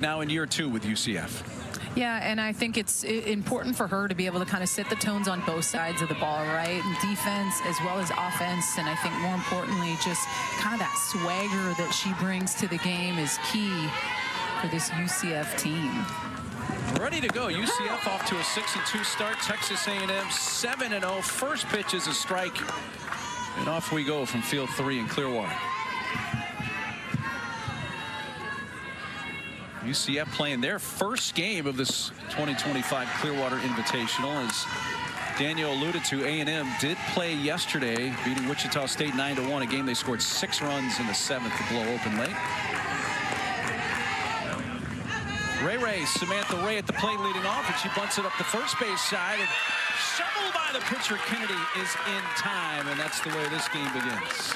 Now in year 2 with UCF. Yeah, and I think it's important for her to be able to kind of set the tones on both sides of the ball, right? And defense as well as offense. And I think more importantly, just kind of that swagger that she brings to the game is key for this UCF team. Ready to go. UCF off to a 6-2 start. Texas A&M 7-0. First pitch is a strike. And off we go from field 3 in Clearwater. UCF playing their first game of this 2025 Clearwater Invitational. As Daniel alluded to, A&M did play yesterday, beating Wichita State 9-1, a game they scored 6 runs in the 7th to blow open late. Ray, Samantha Ray at the plate leading off, and she bunts it up the first base side. And shoveled by the pitcher. Kennedy is in time, and that's the way this game begins.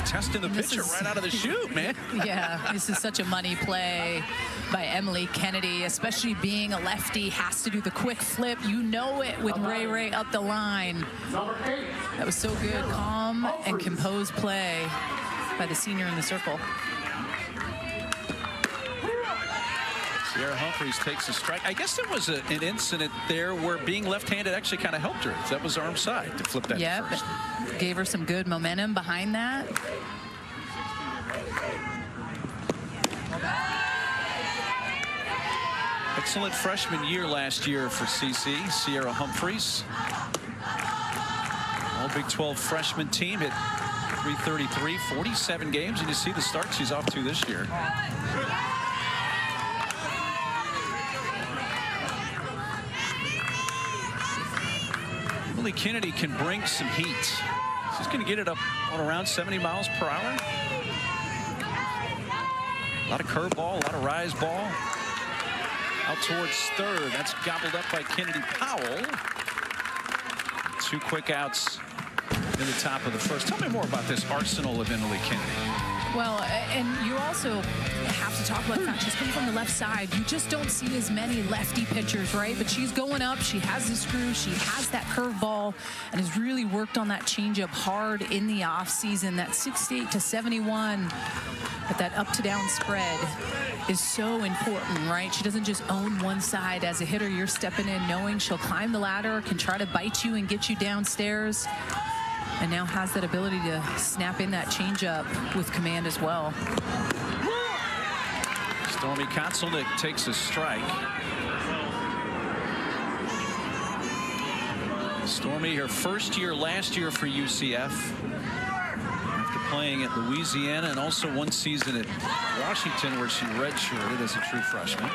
Testing the pitcher right out of the chute, man. Yeah, this is such a money play by Emily Kennedy, especially being a lefty, has to do the quick flip. You know it with Ray up the line. That was so good. Calm and composed play by the senior in the circle. Sierra Humphreys takes a strike. I guess there was an incident there where being left-handed actually kind of helped her. That was arm side to flip that first. Gave her some good momentum behind that. Excellent freshman year last year for CC. Sierra Humphreys. All Big 12 freshman team hit .333, 47 games, and you see the start she's off to this year. Emily Kennedy can bring some heat. She's going to get it up on around 70 miles per hour. A lot of curveball, a lot of rise ball. Out towards third. That's gobbled up by Kennedy Powell. 2 quick outs in the top of the first. Tell me more about this arsenal of Emily Kennedy. Well, and you also have to talk about the fact she's coming from the left side. You just don't see as many lefty pitchers, right? But she's going up. She has the screw. She has that curveball and has really worked on that changeup hard in the offseason. That 68 to 71, but that up to down spread is so important, right? She doesn't just own one side. As a hitter, you're stepping in knowing she'll climb the ladder, can try to bite you and get you downstairs, and now has that ability to snap in that changeup with command as well. Stormy Kotzelnick takes a strike. Stormy, her first year last year for UCF. After playing at Louisiana and also one season at Washington where she redshirted as a true freshman.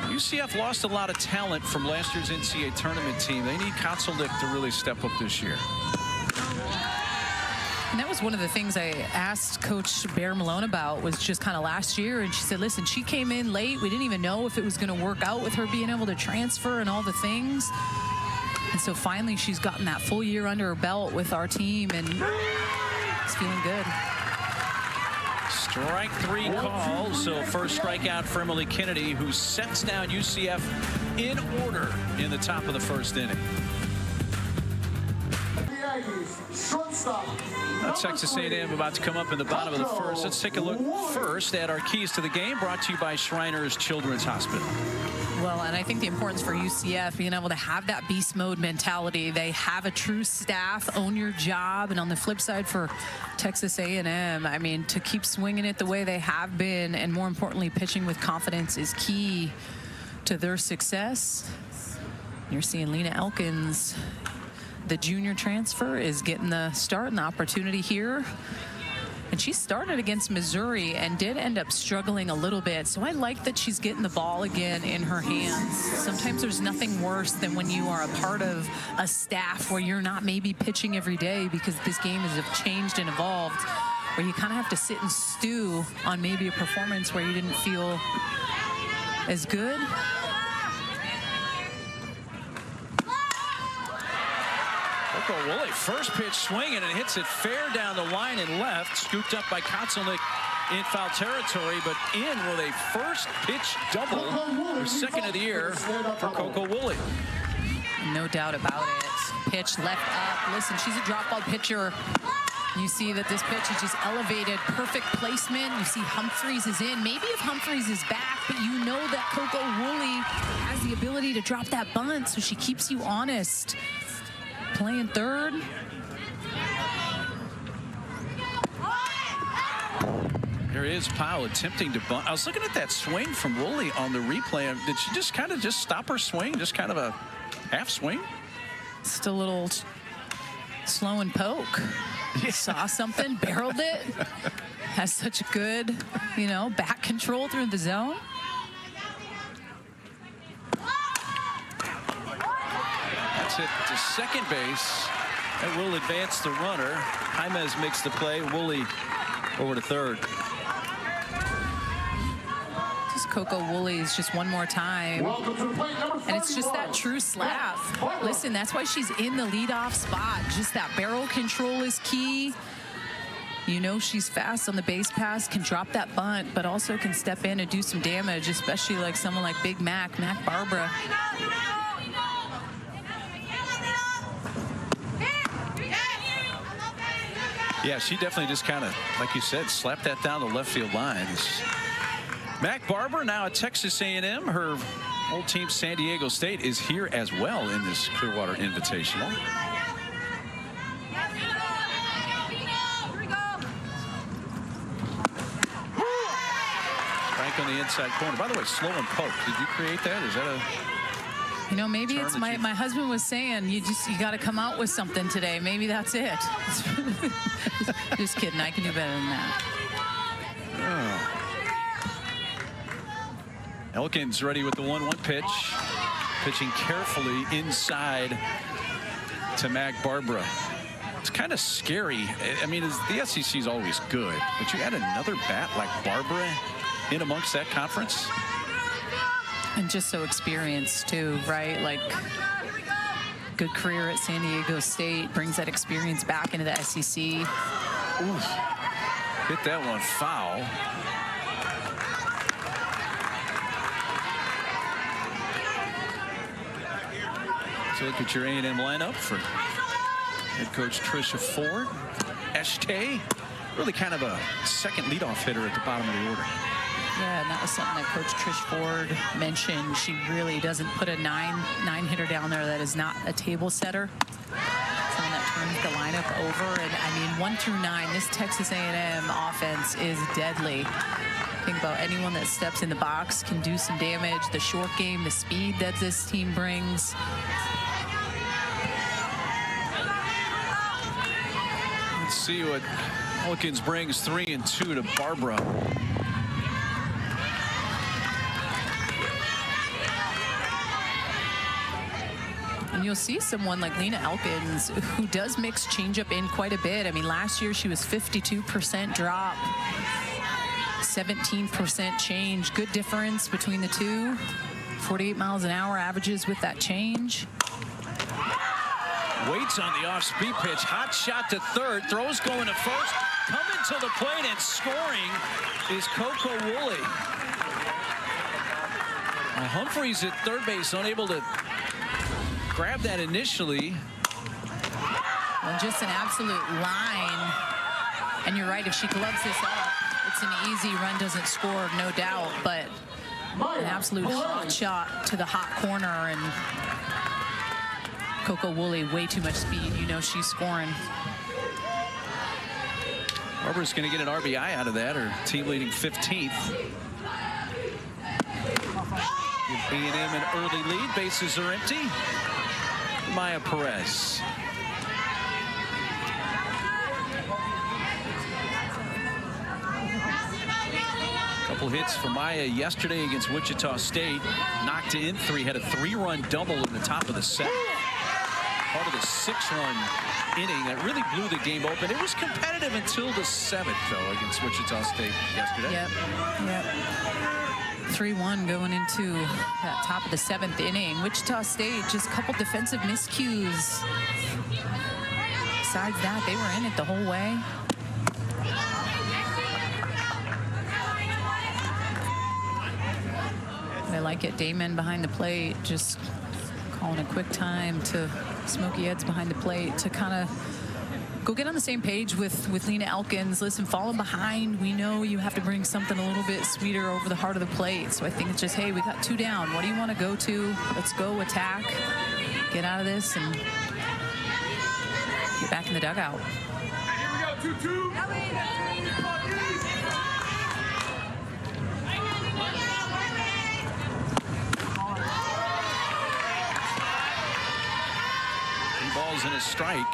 UCF lost a lot of talent from last year's NCAA tournament team. They need Kotzelnick to really step up this year. And that was one of the things I asked Coach Bear Malone about, was just kind of last year. And she said, listen, she came in late. We didn't even know if it was going to work out with her being able to transfer and all the things. And so finally she's gotten that full year under her belt with our team, and it's feeling good. Strike 3 call, so first strikeout for Emily Kennedy, who sets down UCF in order in the top of the first inning. Texas A&M about to come up in the bottom of the first. Let's take a look first at our keys to the game, brought to you by Shriners Children's Hospital. Well, and I think the importance for UCF being able to have that beast mode mentality. They have a true staff, own your job. And on the flip side for Texas A&M, I mean, to keep swinging it the way they have been, and more importantly, pitching with confidence, is key to their success. You're seeing Lena Elkins, the junior transfer, is getting the start and the opportunity here. And she started against Missouri and did end up struggling a little bit. So I like that she's getting the ball again in her hands. Sometimes there's nothing worse than when you are a part of a staff where you're not maybe pitching every day, because this game has changed and evolved, where you kind of have to sit and stew on maybe a performance where you didn't feel as good. Woolley, first pitch swinging, and hits it fair down the line and left. Scooped up by Kotzelnick in foul territory, but in with a first pitch double, her second of the year for Coco Woolley. No doubt about it. pitch left up. Listen, she's a drop ball pitcher. You see that this pitch is just elevated, perfect placement. You see Humphries is in. Maybe if Humphries is back, but you know that Coco Woolley has the ability to drop that bunt, so she keeps you honest. Playing third. There is Powell attempting to bunt. I was looking at that swing from Woolley on the replay. Did she just kind of stop her swing? Just kind of a half swing? Still a little slow and poke. Saw something, barreled it. Has such good, back control through the zone. That's it to second base. That will advance the runner. Jaimez makes the play. Woolley over to third. Just Coco Woolley's just one more time. And it's just that true slap. Listen, that's why she's in the leadoff spot. Just that barrel control is key. She's fast on the base pass, can drop that bunt, but also can step in and do some damage, especially like someone like Big Mac Barbara. Yeah, she definitely just kind of, like you said, slapped that down the left field line. Mac Barber now at Texas A&M. Her old team, San Diego State, is here as well in this Clearwater Invitational. Frank on the inside corner. By the way, slow and poke. Did you create that? Is that a... Maybe it's my husband was saying, you got to come out with something today. Maybe that's it. Just kidding. I can do better than that. Oh. Elkins ready with the 1-1 pitch. Pitching carefully inside to Mac Barbara. It's kind of scary. I mean, the SEC is always good, but you add another bat like Barbara in amongst that conference. And just so experienced too, right? Like, good career at San Diego State, brings that experience back into the SEC. Ooh, hit that one foul. So look at your A&M lineup for head coach Tricia Ford. Eshte, really kind of a second leadoff hitter at the bottom of the order. Yeah, and that was something that Coach Trish Ford mentioned. She really doesn't put a nine hitter down there that is not a table setter. Someone that turns the lineup over. And I mean, 1 through 9, this Texas A&M offense is deadly. Think about anyone that steps in the box can do some damage. The short game, the speed that this team brings. Let's see what Elkins brings. 3-2 to Barbara. And you'll see someone like Lena Elkins who does mix changeup in quite a bit. I mean, last year she was 52% drop, 17% change. Good difference between the two. 48 miles an hour averages with that change. Waits on the off-speed pitch. Hot shot to third. Throws going to first. Coming to the plate and scoring is Coco Woolley. Humphries at third base, unable to grab that initially. Well, just an absolute line. And you're right, if she gloves this up, it's an easy run, doesn't score, no doubt. But an absolute hot shot to the hot corner, and Coco Woolley, way too much speed. She's scoring. Barbara's going to get an RBI out of that, her team leading 15th. Give A&M an early lead. Bases are empty. Maya Perez. Couple hits for Maya yesterday against Wichita State. Knocked in 3, had a 3-run double in the top of the 7th. Part of the 6-run inning that really blew the game open. It was competitive until the 7th, though, against Wichita State yesterday. Yep. 3-1 going into that top of the 7th inning. Wichita State, just a couple defensive miscues. Besides that, they were in it the whole way. I like it. Damon behind the plate, just calling a quick time to Smokey Eds behind the plate to kind of go get on the same page with Lena Elkins. Listen, falling behind, we know you have to bring something a little bit sweeter over the heart of the plate. So I think it's just, hey, we got 2 down. What do you want to go to? Let's go attack, get out of this, and get back in the dugout. Here we go, 2-2. Balls and a strike.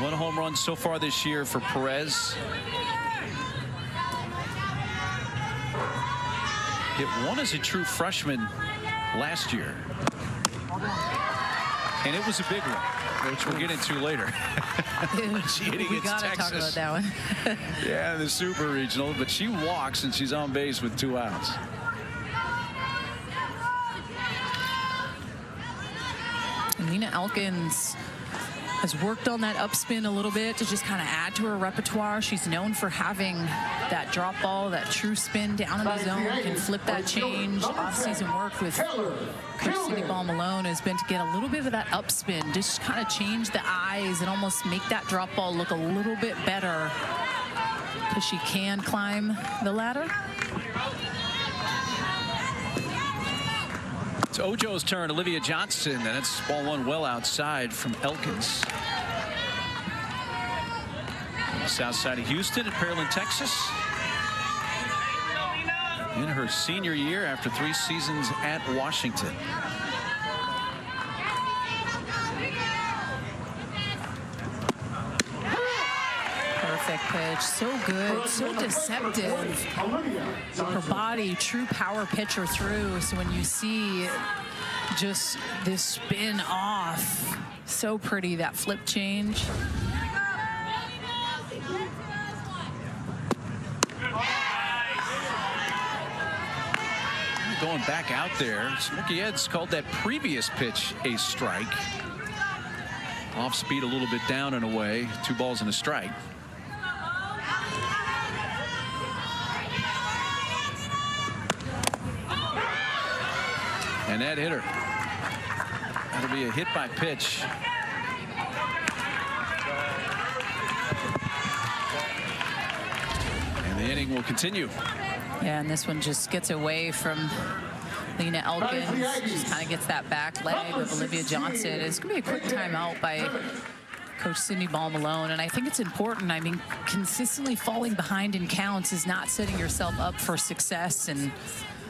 1 home run so far this year for Perez. Hit 1 as a true freshman last year. And it was a big one, which we'll get into later. She hit we against gotta Texas. talk about that one. Yeah, the Super Regional, but she walks and she's on base with 2 outs. Lena Elkins has worked on that upspin a little bit to just kind of add to her repertoire. She's known for having that drop ball, that true spin down in the zone, can flip that change. Off-season work with Coach Cindy Ball Malone has been to get a little bit of that upspin, just kind of change the eyes and almost make that drop ball look a little bit better because she can climb the ladder. It's Ojo's turn. Olivia Johnson, and it's ball 1 well outside from Elkins. South side of Houston at Pearland, Texas. In her senior year after 3 seasons at Washington. Perfect pitch, so good, so deceptive. Her body, true power pitcher through. So when you see just this spin off, so pretty, that flip change. Going back out there, Smokey Eds called that previous pitch a strike. Off speed a little bit down and away. 2 balls and a strike. And that hit her. That'll be a hit by pitch. And the inning will continue. Yeah, and this one just gets away from Lena Elkins. Just kind of gets that back leg of Olivia Johnson. It's going to be a quick timeout by Coach Cindy Ball Malone. And I think it's important. I mean, consistently falling behind in counts is not setting yourself up for success. And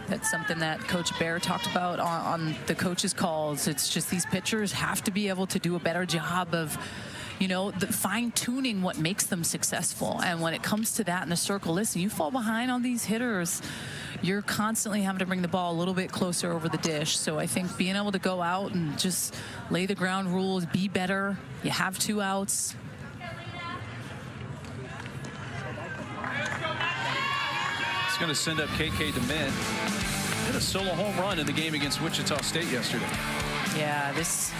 that's something that Coach Bear talked about on the coaches' calls. It's just these pitchers have to be able to do a better job of, you know, fine-tuning what makes them successful. And when it comes to that in the circle, listen, you fall behind on these hitters, you're constantly having to bring the ball a little bit closer over the dish. So I think being able to go out and just lay the ground rules, be better. You have 2 outs. It's going to send up KK DeMint. Hit a solo home run in the game against Wichita State yesterday. Yeah, this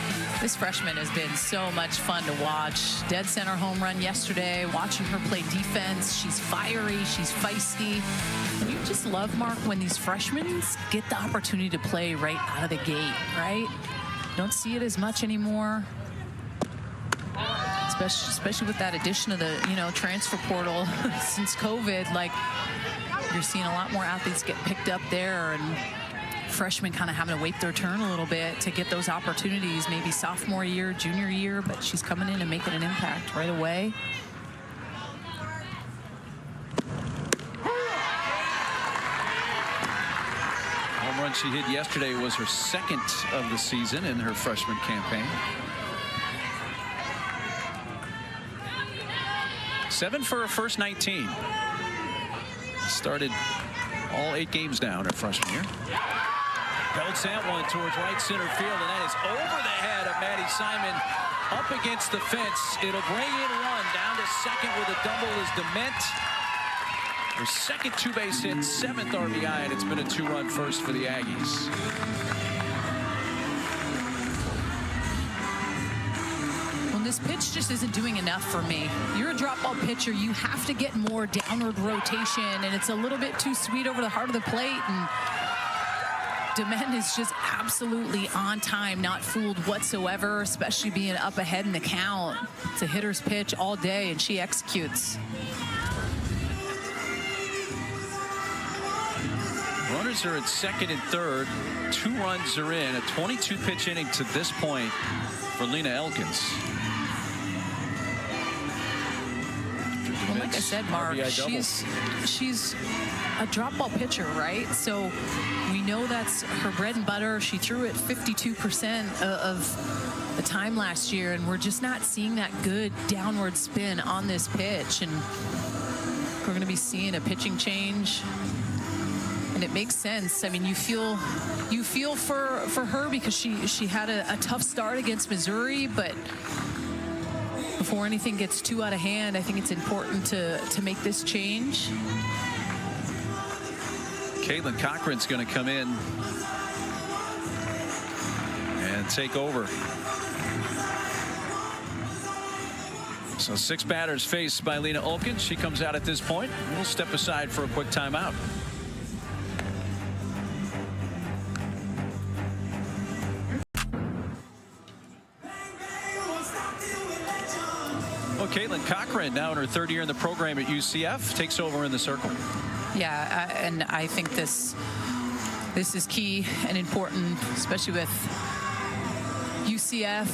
freshman has been so much fun to watch. Dead center home run yesterday, watching her play defense. She's fiery, she's feisty. And you just love, Mark, when these freshmen get the opportunity to play right out of the gate, right? Don't see it as much anymore. Especially with that addition of the, you know, transfer portal since COVID. Like, you're seeing a lot more athletes get picked up there, and freshmen kind of having to wait their turn a little bit to get those opportunities, maybe sophomore year, junior year, but she's coming in and making an impact right away. Home run she hit yesterday was her 2nd of the season in her freshman campaign. 7 for her first 19. Started all 8 games now in her freshman year. Belts that one towards right center field, and that is over the head of Maddie Simon, up against the fence. It'll bring in run. Down to second with a double is DeMint. Her 2nd 2-base hit, 7th RBI, and it's been a 2-run first for the Aggies. Well, this pitch just isn't doing enough for me. You're a drop ball pitcher. You have to get more downward rotation, and it's a little bit too sweet over the heart of the plate. And Dement is just absolutely on time, not fooled whatsoever, especially being up ahead in the count. It's a hitter's pitch all day, and she executes. Runners are at second and third. 2 runs are in. A 22-pitch inning to this point for Lena Elkins. Well, like I said, Mark, she's a drop ball pitcher, right? So we know that's her bread and butter. She threw it 52% of the time last year, and we're just not seeing that good downward spin on this pitch. And we're going to be seeing a pitching change. And it makes sense. I mean, you feel for her because she had a tough start against Missouri, but before anything gets too out of hand, I think it's important to make this change. Caitlin Cochran's going to come in and take over. So 6 batters faced by Lena Elkins. She comes out at this point. We'll step aside for a quick timeout. Caitlin Cochran, now in her 3rd year in the program at UCF, takes over in the circle. Yeah, and I think this is key and important, especially with UCF.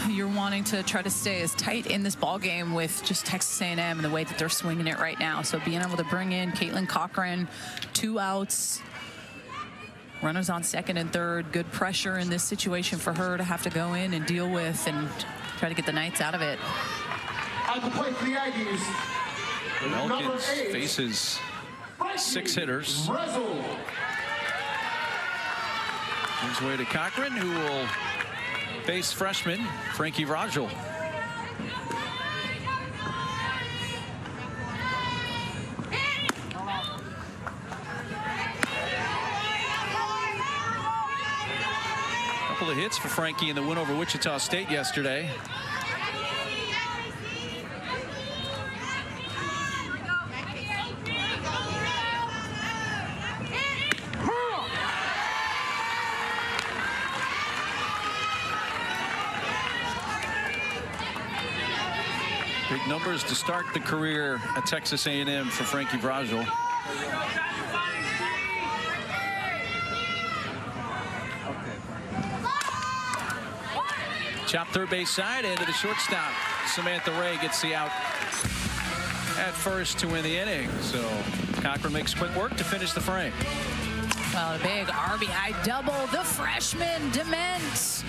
You're wanting to try to stay as tight in this ball game with just Texas A&M and the way that they're swinging it right now. So being able to bring in Caitlin Cochran, 2 outs, runners on second and third, good pressure in this situation for her to have to go in and deal with and try to get the Knights out of it. On the plate for the Aggies, Elkins faces 6 hitters. Gives way to Cochran, who will face freshman Frankie Rajul. Couple of hits for Frankie in the win over Wichita State yesterday. Big numbers to start the career at Texas A&M for Frankie Vrajel. Chop third base side into the shortstop. Samantha Ray gets the out at first to win the inning. So Cochran makes quick work to finish the frame. Well, a big RBI double. The freshman Dement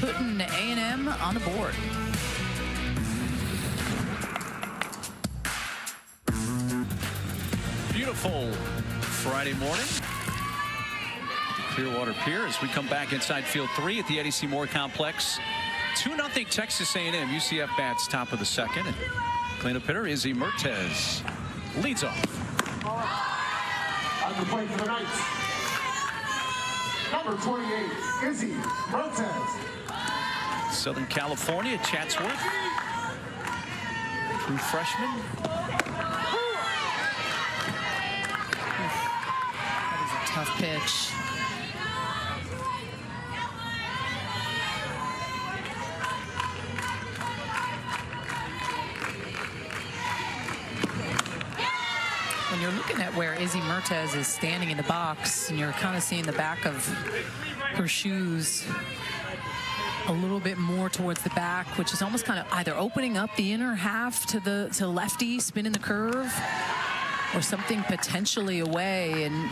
putting A&M on the board. Beautiful Friday morning. Clearwater Pier as we come back inside Field 3 at the Eddie C. Moore Complex. 2-0 Texas A&M. UCF bats top of the second. And cleanup hitter Izzy Mertez leads off. On the plate for the Knights, number 28, Izzy Mertez. Southern California, Chatsworth. True freshman. That is a tough pitch. When you're looking at where Izzy Mertez is standing in the box, and you're kind of seeing the back of her shoes a little bit more towards the back, which is almost kind of either opening up the inner half to lefty, spinning the curve, or something potentially away. And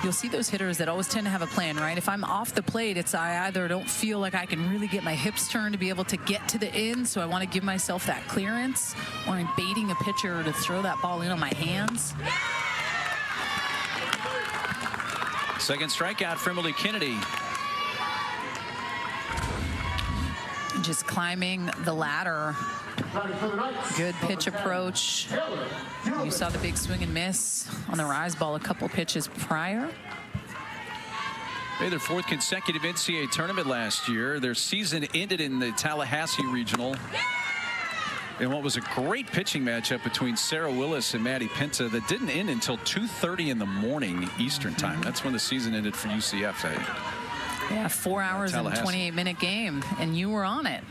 you'll see those hitters that always tend to have a plan, right? If I'm off the plate, it's I either don't feel like I can really get my hips turned to be able to get to the in, so I want to give myself that clearance, or I'm baiting a pitcher to throw that ball in on my hands. Second strikeout for Emily Kennedy. Just climbing the ladder. Good pitch approach. You saw the big swing and miss on the rise ball a couple pitches prior. Made their 4th consecutive NCAA tournament last year. Their season ended in the Tallahassee Regional. in what was a great pitching matchup between Sarah Willis and Maddie Pinta that didn't end until 2:30 in the morning Eastern time. That's when the season ended for UCF. Yeah, 4 hours and 28-minute game, and you were on it,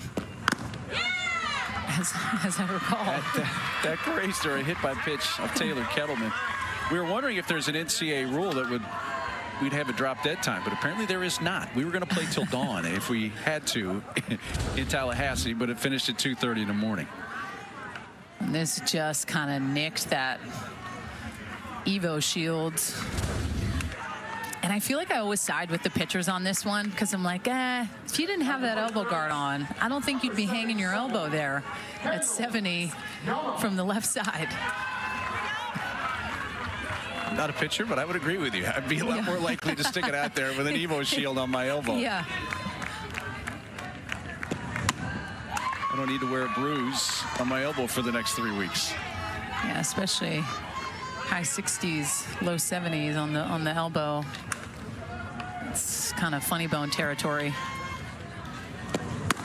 as I recall. That grazed her, a hit by pitch of Taylor Kettleman. We were wondering if there's an NCAA rule that we'd have a drop dead time, but apparently there is not. We were going to play till dawn if we had to in Tallahassee, but it finished at 2:30 in the morning. And this just kind of nicked that Evo Shields. And I feel like I always side with the pitchers on this one because I'm like, if you didn't have that elbow guard on, I don't think you'd be hanging your elbow there at 70 from the left side. I'm not a pitcher, but I would agree with you. I'd be a lot more likely to stick it out there with an Evo Shield on my elbow. Yeah. I don't need to wear a bruise on my elbow for the next 3 weeks. Yeah, especially high 60s, low 70s on the elbow. It's kind of funny bone territory.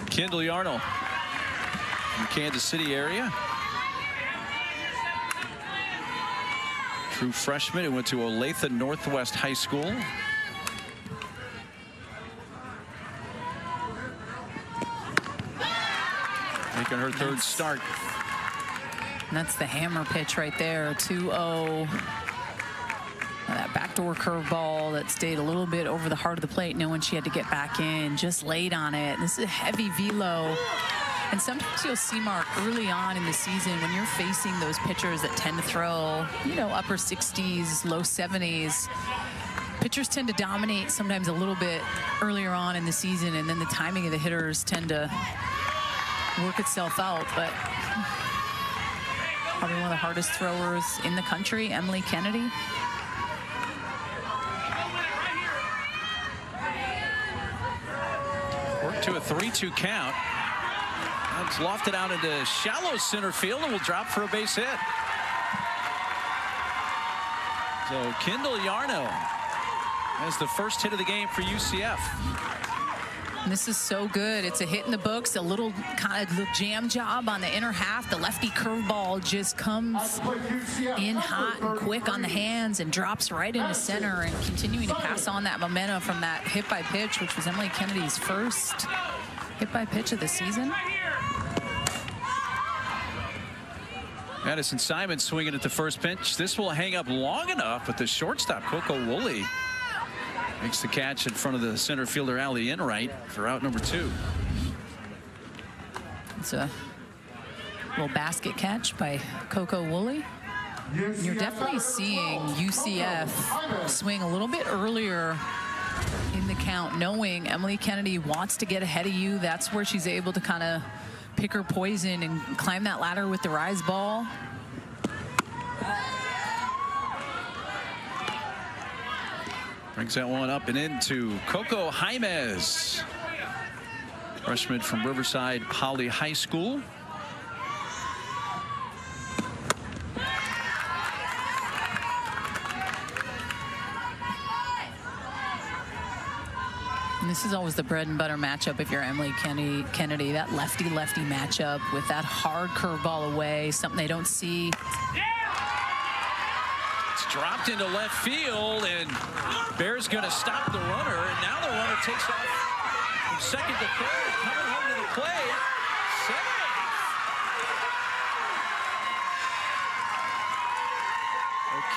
Kendall Yarnell from the Kansas City area. True freshman who went to Olathe Northwest High School. Making her third start. That's the hammer pitch right there, 2-0. That backdoor curveball that stayed a little bit over the heart of the plate, knowing she had to get back in, just laid on it. This is a heavy velo. And sometimes you'll see, Mark, early on in the season when you're facing those pitchers that tend to throw, upper 60s, low 70s, pitchers tend to dominate sometimes a little bit earlier on in the season, and then the timing of the hitters tend to work itself out. But probably one of the hardest throwers in the country, Emily Kennedy. Worked to a 3-2 count. It's lofted out into shallow center field and will drop for a base hit. So Kendall Yarnell has the first hit of the game for UCF. This is so good. It's a hit in the books, a little kind of jam job on the inner half. The lefty curveball just comes in hot and quick on the hands and drops right into center, and continuing to pass on that momentum from that hit by pitch, which was Emily Kennedy's first hit by pitch of the season. Madison Simon swinging at the first pitch. This will hang up long enough, but the shortstop, Coco Woolley, makes the catch in front of the center fielder, Allie Enright, for out number 2. It's a little basket catch by Coco Woolley. You're definitely seeing UCF swing a little bit earlier in the count, knowing Emily Kennedy wants to get ahead of you. That's where she's able to kind of pick her poison and climb that ladder with the rise ball. Brings that one up and into Coco Jaimez, freshman from Riverside Poly High School. And this is always the bread and butter matchup if you're Emily Kennedy. That lefty-lefty matchup with that hard curveball away, something they don't see. It's dropped into left field, and Bear's going to stop the runner, and now the runner takes off from second to third, coming home to the plate. Save!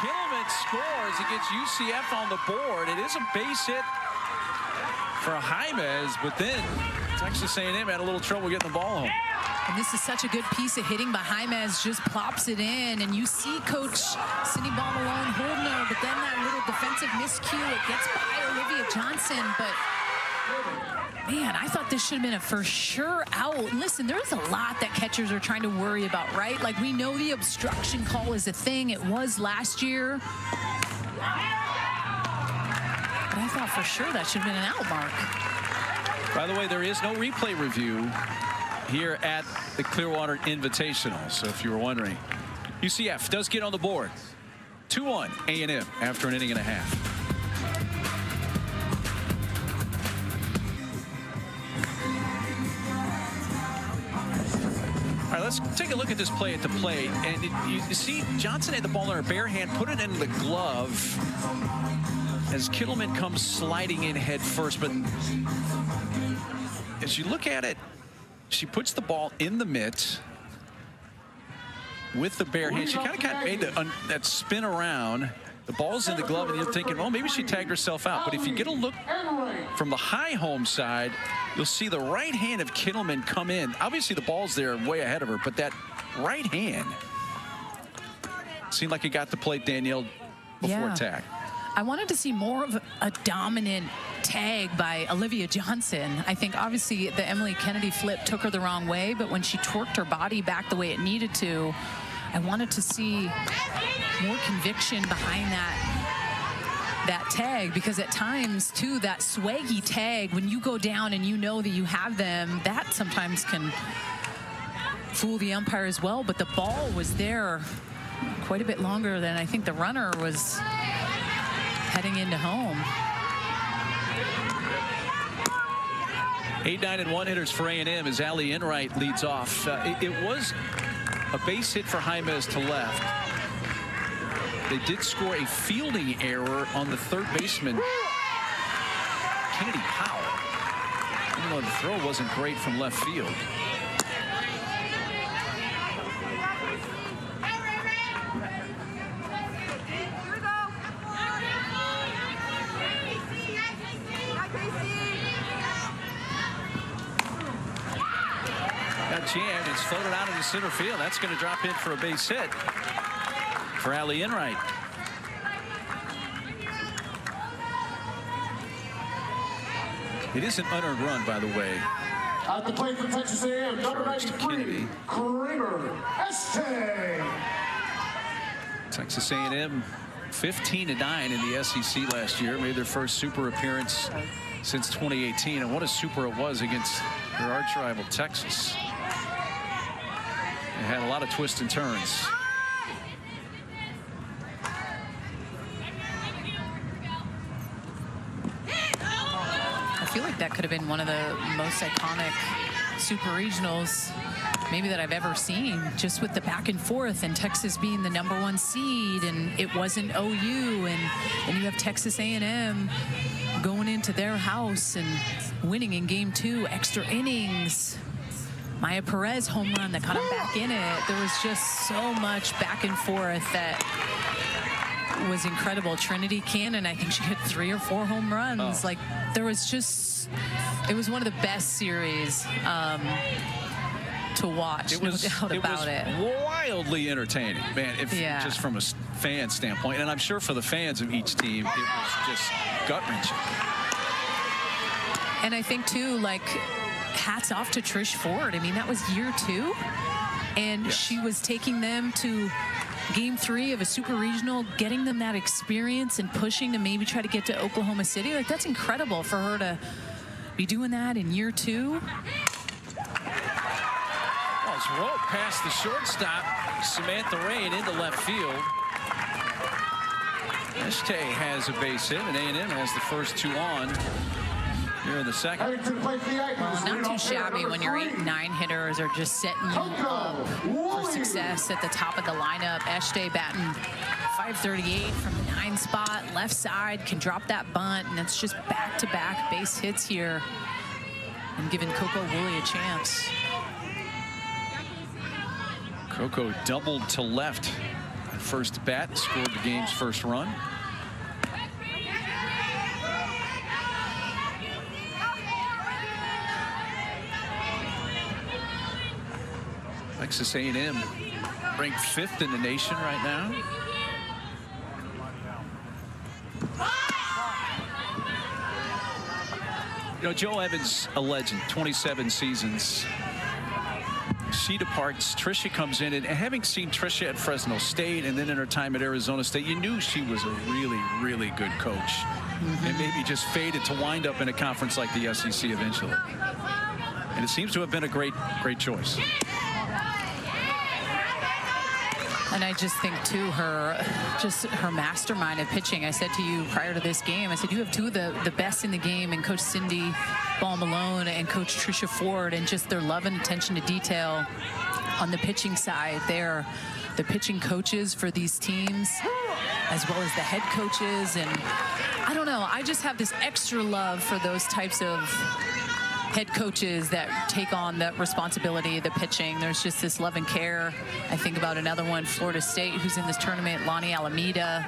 Kittleman scores. It gets UCF on the board. It is a base hit for Jaimez, but then Texas A&M had a little trouble getting the ball home. And this is such a good piece of hitting by Jaimez, just plops it in, and you see Coach Cindy Ball Malone holding her, but then that little defensive miscue, it gets by Olivia Johnson. But man, I thought this should have been a for sure out. And listen, there's a lot that catchers are trying to worry about, right? Like, we know the obstruction call is a thing. It was last year. But I thought for sure that should have been an out, Mark. By the way, there is no replay review here at the Clearwater Invitational. So if you were wondering, UCF does get on the board. 2-1 A&M after an inning and a half. All right, right, let's take a look at this play at the plate. And you see Johnson had the ball in her bare hand, put it in the glove as Kittleman comes sliding in head first. But as you look at it, she puts the ball in the mitt with the bare hand. She kind of made that spin around. The ball's in the glove, and you're thinking, well, maybe she tagged herself out. But if you get a look from the high home side, you'll see the right hand of Kittleman come in. Obviously, the ball's there way ahead of her, but that right hand seemed like it got the plate, Danielle, before tag. I wanted to see more of a dominant tag by Olivia Johnson. I think obviously the Emily Kennedy flip took her the wrong way, but when she torqued her body back the way it needed to, I wanted to see more conviction behind that tag, because at times too, that swaggy tag, when you go down and you know that you have them, that sometimes can fool the umpire as well. But the ball was there quite a bit longer than I think the runner was heading into home. 8, 9, and 1 hitters for A&M as Allie Enright leads off. It was a base hit for Jaimez to left. They did score a fielding error on the third baseman, Kennedy Powell, even though the throw wasn't great from left field. Jammed. It's floated out into center field. That's going to drop in for a base hit for Allie Enright. It is an unearned run, by the way. At the plate for Texas A&M, number 93, Kramer Este. Texas A&M 15-9 in the SEC last year. Made their first super appearance since 2018. And what a super it was against their arch rival, Texas. It had a lot of twists and turns. I feel like that could have been one of the most iconic super regionals maybe that I've ever seen, just with the back and forth and Texas being the #1 seed, and it wasn't OU, and you have Texas A&M going into their house and winning in game 2, extra innings. Maya Perez home run that got him back in it. There was just so much back and forth that was incredible. Trinity Cannon, I think she hit 3 or 4 home runs. Like, there was just, it was one of the best series to watch. It was, no doubt about it. Wildly entertaining, man. Just from a fan standpoint, and I'm sure for the fans of each team, it was just gut-wrenching. And I think too, like, hats off to Trish Ford. I mean, that was year 2, and she was taking them to game 3 of a super regional, getting them that experience and pushing to maybe try to get to Oklahoma City. Like, that's incredible for her to be doing that in year 2. Well, it's rolled past the shortstop, Samantha Rain, into left field. Este has a base hit, and A&M has the first 2 on here in the second. Well, not too shabby when your 8 and 9 hitters are just setting you up for success at the top of the lineup. Este batting .538 from the 9 spot, left side, can drop that bunt, and it's just back-to-back base hits here and giving Coco Woolley a chance. Coco doubled to left at first bat, scored the game's first run. Texas A&M ranked 5th in the nation right now. You know, Joe Evans, a legend, 27 seasons. She departs. Tricia comes in, and having seen Tricia at Fresno State and then in her time at Arizona State, you knew she was a really, really good coach. And maybe just faded to wind up in a conference like the SEC eventually. And it seems to have been a great choice. And I just think too, her mastermind of pitching. I said to you prior to this game, I said, you have 2 of the best in the game, and Coach Cindy Ball Malone and Coach Tricia Ford, and just their love and attention to detail on the pitching side. They're the pitching coaches for these teams, as well as the head coaches. And I don't know, I just have this extra love for those types of head coaches that take on that responsibility, the pitching. There's just this love and care. I think about another one, Florida State, who's in this tournament, Lonnie Alameda.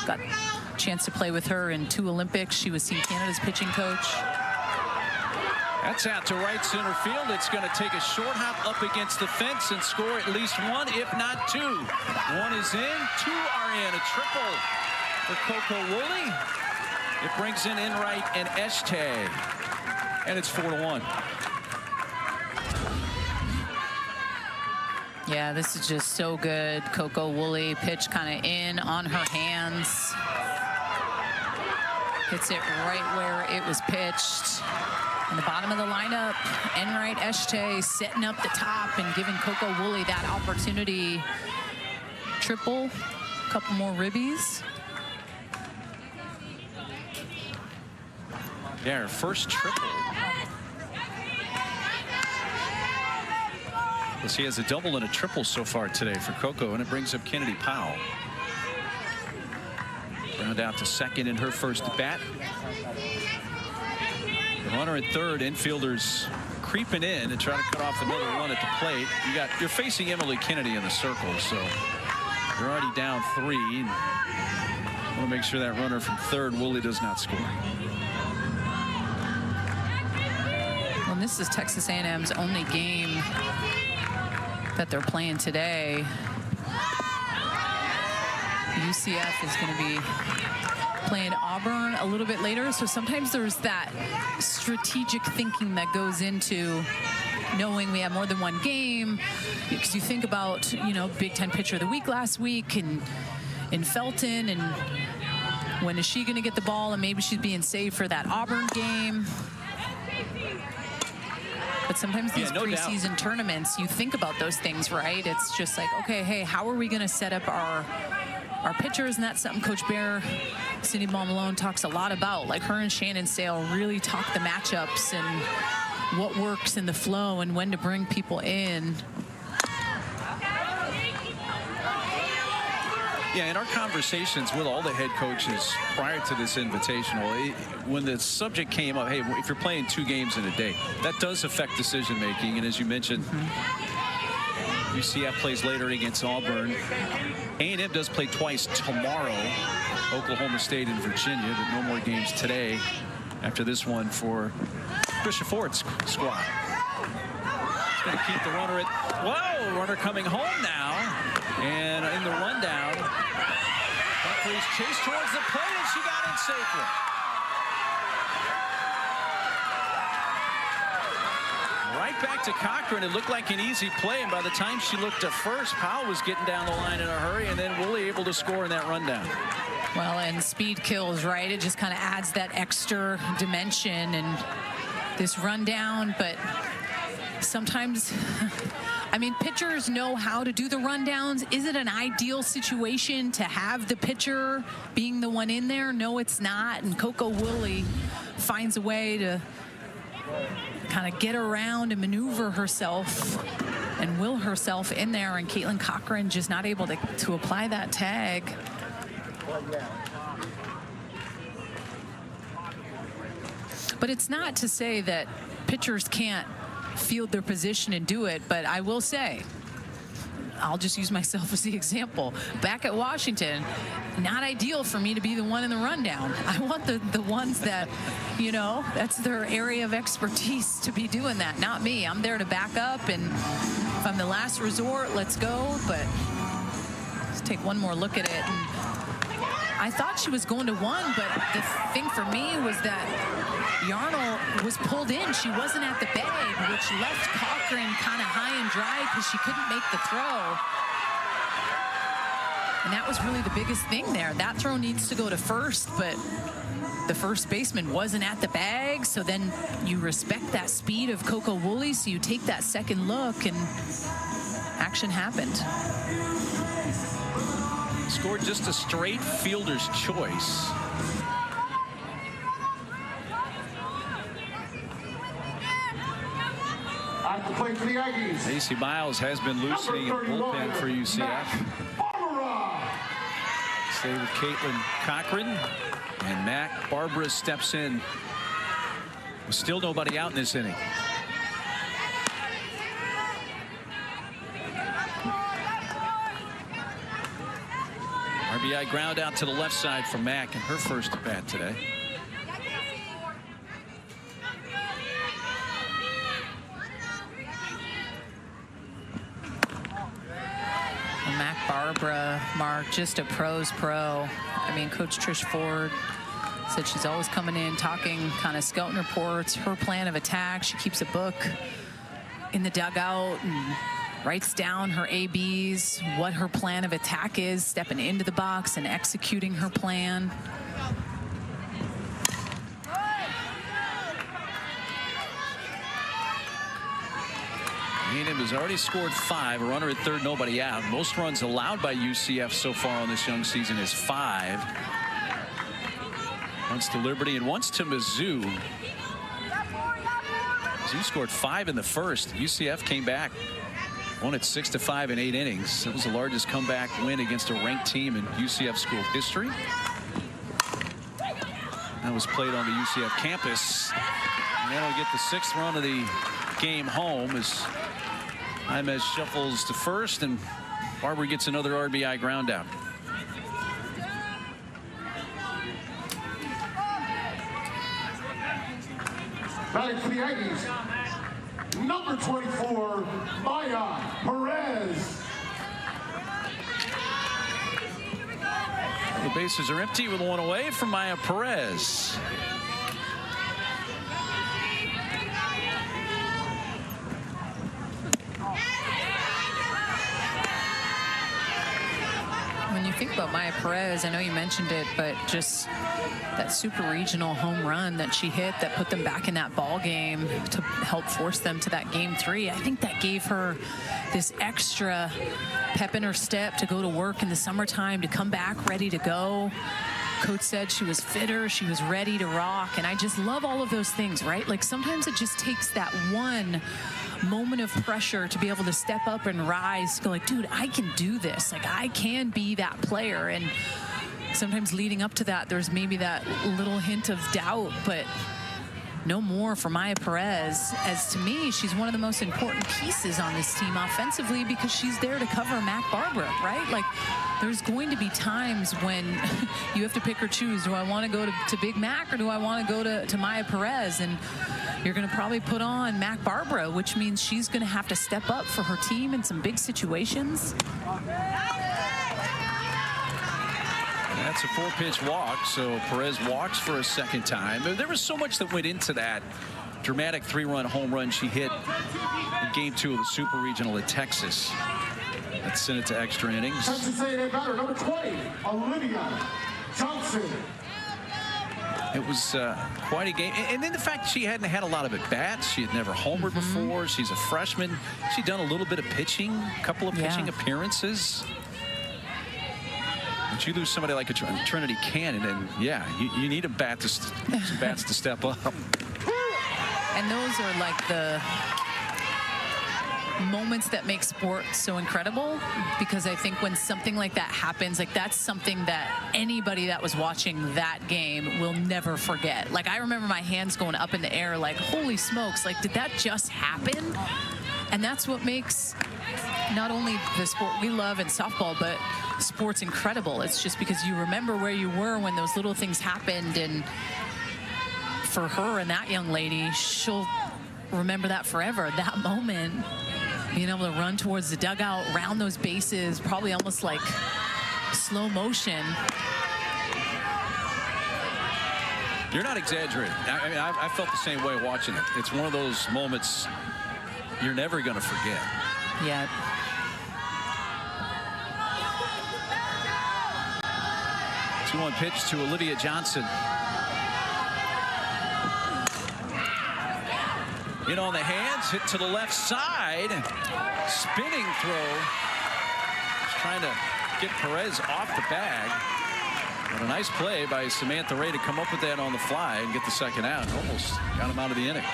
Got a chance to play with her in 2 Olympics. She was Team Canada's pitching coach. That's out to right center field. It's going to take a short hop up against the fence and score at least 1, if not 2. 1 is in, 2 are in. A triple for Coco Woolley. It brings in Enright and Este. And it's 4-1. Yeah, this is just so good. Coco Woolley, pitch kind of in on her hands. Hits it right where it was pitched. In the bottom of the lineup, Enright Este setting up the top and giving Coco Woolley that opportunity. Triple, couple more ribbies. Yeah, her first triple. Well, she has a double and a triple so far today for Coco, and it brings up Kennedy Powell. Round out to second in her first at bat. The runner at third, infielders creeping in and trying to cut off another run at the plate. You're facing Emily Kennedy in the circle, so you're already down 3. Want to make sure that runner from third, Woolley, does not score. Well, this is Texas A&M's only game that they're playing today. UCF is going to be playing Auburn a little bit later, so sometimes there's that strategic thinking that goes into knowing we have more than one game, because you think about, you know, Big Ten Pitcher of the Week last week and in Felton, and when is she going to get the ball, and maybe she's being saved for that Auburn game. But sometimes these preseason tournaments, you think about those things, right? It's just like, okay, hey, how are we going to set up our pitchers? And that's something Coach Bear, Cindy Ball-Malone talks a lot about. Like, her and Shannon Sale really talk the matchups and what works in the flow and when to bring people in. Yeah, in our conversations with all the head coaches prior to this invitational, when the subject came up, hey, if you're playing 2 games in a day, that does affect decision making. And as you mentioned, UCF plays later against Auburn. A&M does play twice tomorrow, Oklahoma State and Virginia, but no more games today after this one for Trisha Ford's squad. It's going to keep the runner at, whoa, runner coming home now. And in the rundown, Buckley's chased towards the plate, and she got in safely. Right back to Cochran. It looked like an easy play, and by the time she looked to first, Powell was getting down the line in a hurry, and then Woolley able to score in that rundown. Well, and speed kills, right? It just kind of adds that extra dimension and this rundown, but sometimes, I mean, pitchers know how to do the rundowns. Is it an ideal situation to have the pitcher being the one in there? No, it's not. And Coco Woolley finds a way to kind of get around and maneuver herself and will herself in there. And Caitlin Cochran just not able to apply that tag. But it's not to say that pitchers can't field their position and do it, but I will say, I'll just use myself as the example. Back at Washington, not ideal for me to be the one in the rundown. I want the ones that, you know, that's their area of expertise to be doing that, not me. I'm there to back up, and if I'm the last resort, let's go. But let's take one more look at it. And I thought she was going to 1, but the thing for me was that Yarnell was pulled in. She wasn't at the bag, which left Cochran kind of high and dry because she couldn't make the throw. And that was really the biggest thing there. That throw needs to go to first, but the first baseman wasn't at the bag. So then you respect that speed of Coco Woolley, so you take that second look, and action happened. Scored just a straight fielder's choice. At the plate, play for the Aggies. Lacey Miles has been loosening in bullpen for UCF. Stay with Caitlin Cochran, and Mac Barbara steps in. Still nobody out in this inning. RBI ground out to the left side for Mac in her first at bat today. Mac Barbara, Mark, just a pro's pro. I mean, Coach Trish Ford said she's always coming in, talking kind of scouting reports, her plan of attack. She keeps a book in the dugout and writes down her ABs, what her plan of attack is, stepping into the box and executing her plan. A&M has already scored 5. A runner at third, nobody out. Most runs allowed by UCF so far on this young season is 5. Once to Liberty and once to Mizzou. Mizzou scored 5 in the first. UCF came back, won it 6-5 in 8 innings. It was the largest comeback win against a ranked team in UCF school history. That was played on the UCF campus. And that'll get the 6th run of the game home as Jaimez shuffles to first, and Barber gets another RBI ground out. Batting for the Aggies, number 24, Maya Perez. The bases are empty with 1 away from Maya Perez. When you think about Maya Perez, I know you mentioned it, but just that super regional home run that she hit that put them back in that ball game to help force them to that game 3. I think that gave her this extra pep in her step to go to work in the summertime, to come back ready to go. Coach said she was fitter, she was ready to rock, and I just love all of those things, right? Like sometimes it just takes that one moment of pressure to be able to step up and rise, to go like, dude, I can do this. Like I can be that player. And sometimes leading up to that, there's maybe that little hint of doubt, but no more for Maya Perez. As to me, she's one of the most important pieces on this team offensively, because she's there to cover Mac Barbara, right? Like there's going to be times when you have to pick or choose. Do I want to go to Big Mac, or do I want to go to Maya Perez? And you're going to probably put on Mac Barbara, which means she's going to have to step up for her team in some big situations. That's a 4-pitch walk, so Perez walks for a second time. There was so much that went into that dramatic 3-run home run she hit in Game 2 of the Super Regional at Texas. That sent it to extra innings. Texas A&M batter, number 20, Olivia Johnson. It was quite a game. And then the fact she hadn't had a lot of at-bats. She had never homered before. She's a freshman. She'd done a little bit of pitching, a couple of pitching appearances. But you lose somebody like a Trinity Cannon, and yeah, you need some bats to step up. And those are like the moments that make sports so incredible, because I think when something like that happens, like that's something that anybody that was watching that game will never forget. Like I remember my hands going up in the air like, holy smokes, like did that just happen? And that's what makes not only the sport we love in softball, but sports incredible. It's just because you remember where you were when those little things happened. And for her and that young lady, she'll remember that forever. That moment, being able to run towards the dugout, round those bases, probably almost like slow motion. You're not exaggerating. I mean, I felt the same way watching it. It's one of those moments you're never going to forget. Yeah. One pitch to Olivia Johnson. In on the hands, hit to the left side. Spinning throw. Just trying to get Perez off the bag. But a nice play by Samantha Ray to come up with that on the fly and get the second out. Almost got him out of the inning.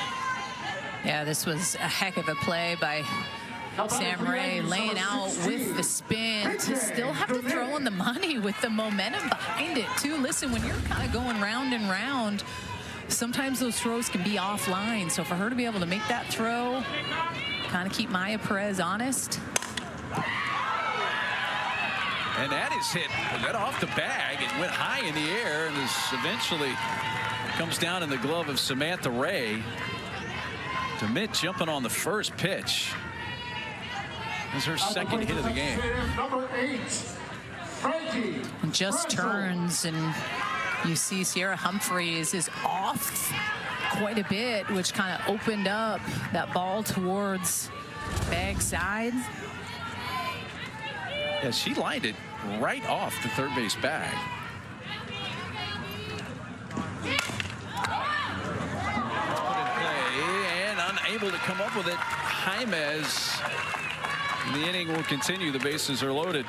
Yeah, this was a heck of a play by Sam Ray, laying out with the spin to still have to throw in the money with the momentum behind it too. Listen, when you're kind of going round and round, sometimes those throws can be offline. So for her to be able to make that throw, kind of keep Maya Perez honest. And that is hit. That off the bag. It went high in the air and is eventually comes down in the glove of Samantha Ray. DeMitt jumping on the first pitch. This is her second hit of the game. Number 8, Frankie. And just turns, and you see Sierra Humphreys is off quite a bit, which kind of opened up that ball towards bag side. Yeah, she lined it right off the third base bag. And unable to come up with it. Jaimez. The inning will continue. The bases are loaded.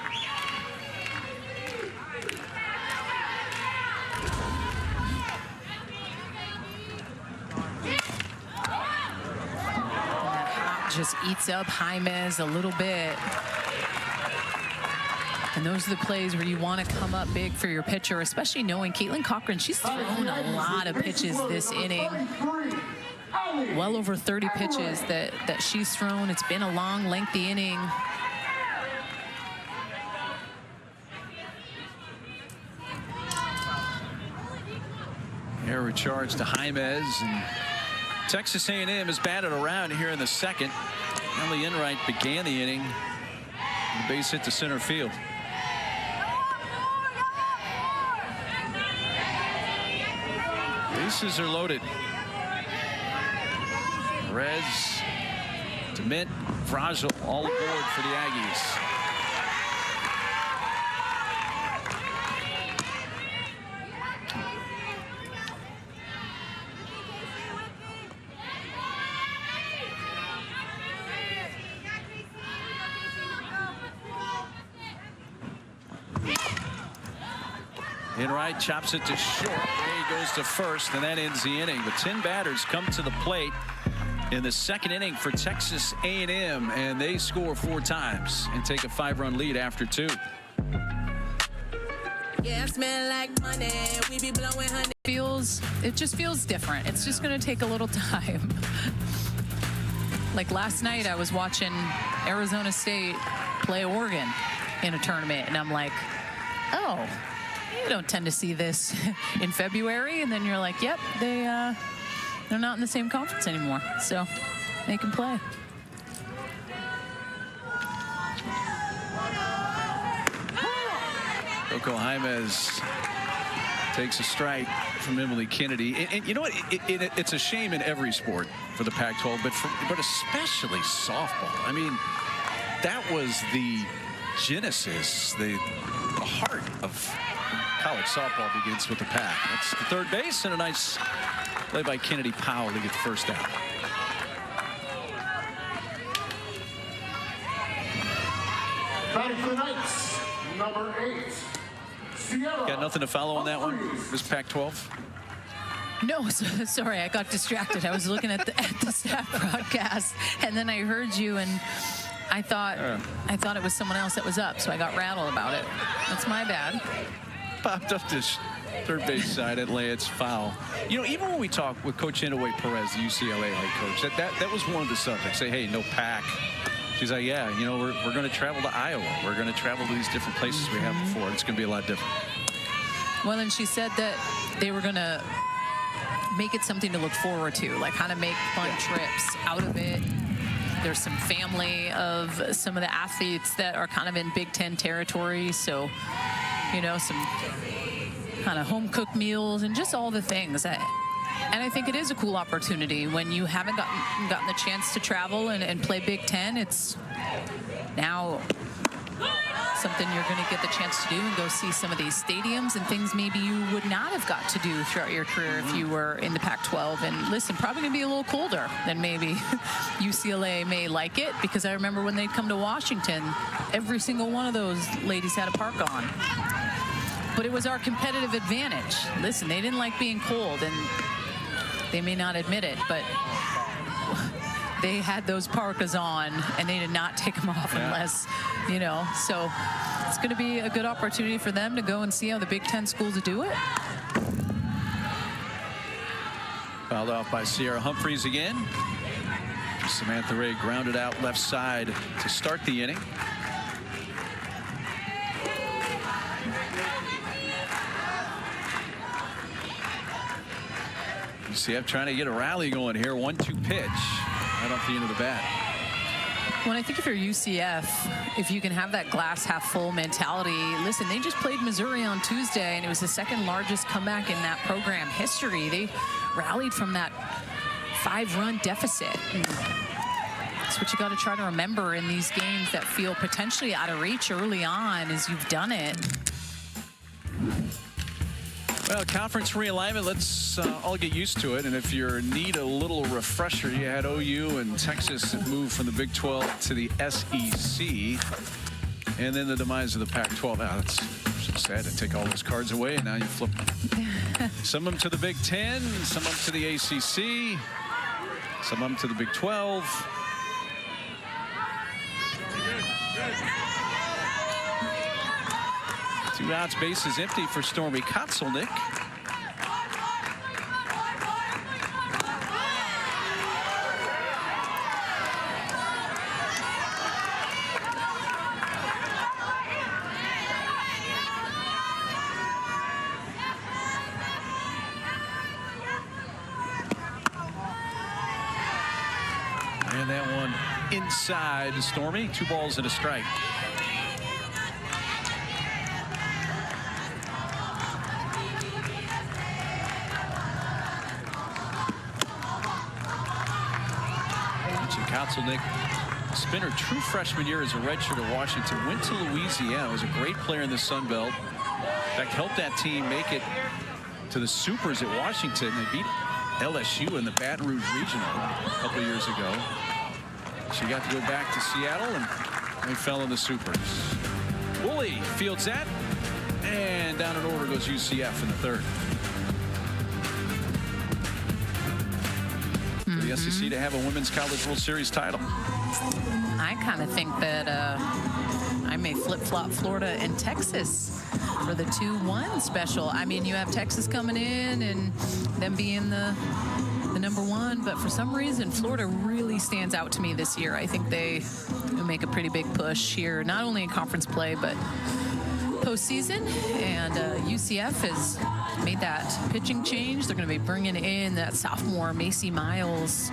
Just eats up Jaimez a little bit. And those are the plays where you want to come up big for your pitcher, especially knowing Caitlin Cochran, she's thrown a lot of pitches this inning. Well over 30 pitches that she's thrown. It's been a long, lengthy inning. Error charge to Jaimez, and Texas A&M has batted around here in the second. Emily Enright began the inning. The base hit to center field. Bases are loaded. Perez, DeMitt, Fragile all aboard for the Aggies. Enright chops it to short. Ray goes to first, and that ends the inning. The 10 batters come to the plate in the second inning for Texas A&M, and they score 4 times and take a 5-run lead after 2. Yeah, smell like money. We be blowing honey. It just feels different. It's just going to take a little time. Like last night, I was watching Arizona State play Oregon in a tournament, and I'm like, oh, you don't tend to see this in February. And then you're like, yep, they're not in the same conference anymore, so they can play. Coco Jaimez takes a strike from Emily Kennedy. And you know what? It's a shame in every sport for the Pac-12, but especially softball. I mean, that was the genesis, the heart of college softball begins with the Pac. That's the third base, and a nice play by Kennedy Powell to get the first out. Batting for the Knights, number 8, Sierra. Got nothing to follow on that one, this Pac-12? No, sorry, I got distracted. I was looking at the staff broadcast, and then I heard you, and I thought it was someone else that was up, so I got rattled about it. That's my bad. Popped up this third base side at Lance, foul. You know, even when we talk with Coach Inouye Perez, the UCLA head coach, that was one of the subjects. Say, hey, no Pac. She's like, yeah, you know, we're going to travel to Iowa. We're going to travel to these different places we have before. It's going to be a lot different. Well, and she said that they were going to make it something to look forward to, like kind of make fun trips out of it. There's some family of some of the athletes that are kind of in Big Ten territory, so you know, some kind of home cooked meals and just all the things. And I think it is a cool opportunity when you haven't gotten the chance to travel and play Big Ten. It's now something you're going to get the chance to do and go see some of these stadiums and things maybe you would not have got to do throughout your career if you were in the Pac-12. And listen, probably going to be a little colder than maybe UCLA may like it, because I remember when they'd come to Washington, every single one of those ladies had a park on. But it was our competitive advantage. Listen, they didn't like being cold, and they may not admit it, but they had those parkas on and they did not take them off unless, you know, so it's going to be a good opportunity for them to go and see how the Big Ten schools do it. Fouled off by Sierra Humphreys again. Samantha Ray grounded out left side to start the inning. UCF trying to get a rally going here. 1-2 pitch right off the end of the bat. Well, I think if you're UCF, if you can have that glass half full mentality, listen, they just played Missouri on Tuesday, and it was the second largest comeback in that program history. They rallied from that 5-run deficit. And that's what you got to try to remember in these games that feel potentially out of reach early on as you've done it. Well, conference realignment, let's all get used to it. And if you need a little refresher, you had OU and Texas that moved from the Big 12 to the SEC. And then the demise of the Pac-12. Now, that's so sad to take all those cards away, and now you flip some of them to the Big 10, some of them to the ACC, some of them to the Big 12. Two outs, bases empty for Stormy Kotzelnick. And that one inside to Stormy. 2 balls and a strike. Kotzelnick spent her true freshman year as a redshirt at Washington, went to Louisiana, was a great player in the Sun Belt. In fact, helped that team make it to the Supers at Washington. They beat LSU in the Baton Rouge Regional a couple years ago. She got to go back to Seattle, and they fell in the Supers. Woolley fields that, and down in order goes UCF in the 3rd. The SEC to have a Women's College World Series title. I kind of think that I may flip-flop Florida and Texas for the 2-1 special. I mean, you have Texas coming in and them being the number 1, but for some reason Florida really stands out to me this year. I think they will make a pretty big push here, not only in conference play but postseason. And UCF has made that pitching change. They're going to be bringing in that sophomore Macy Miles.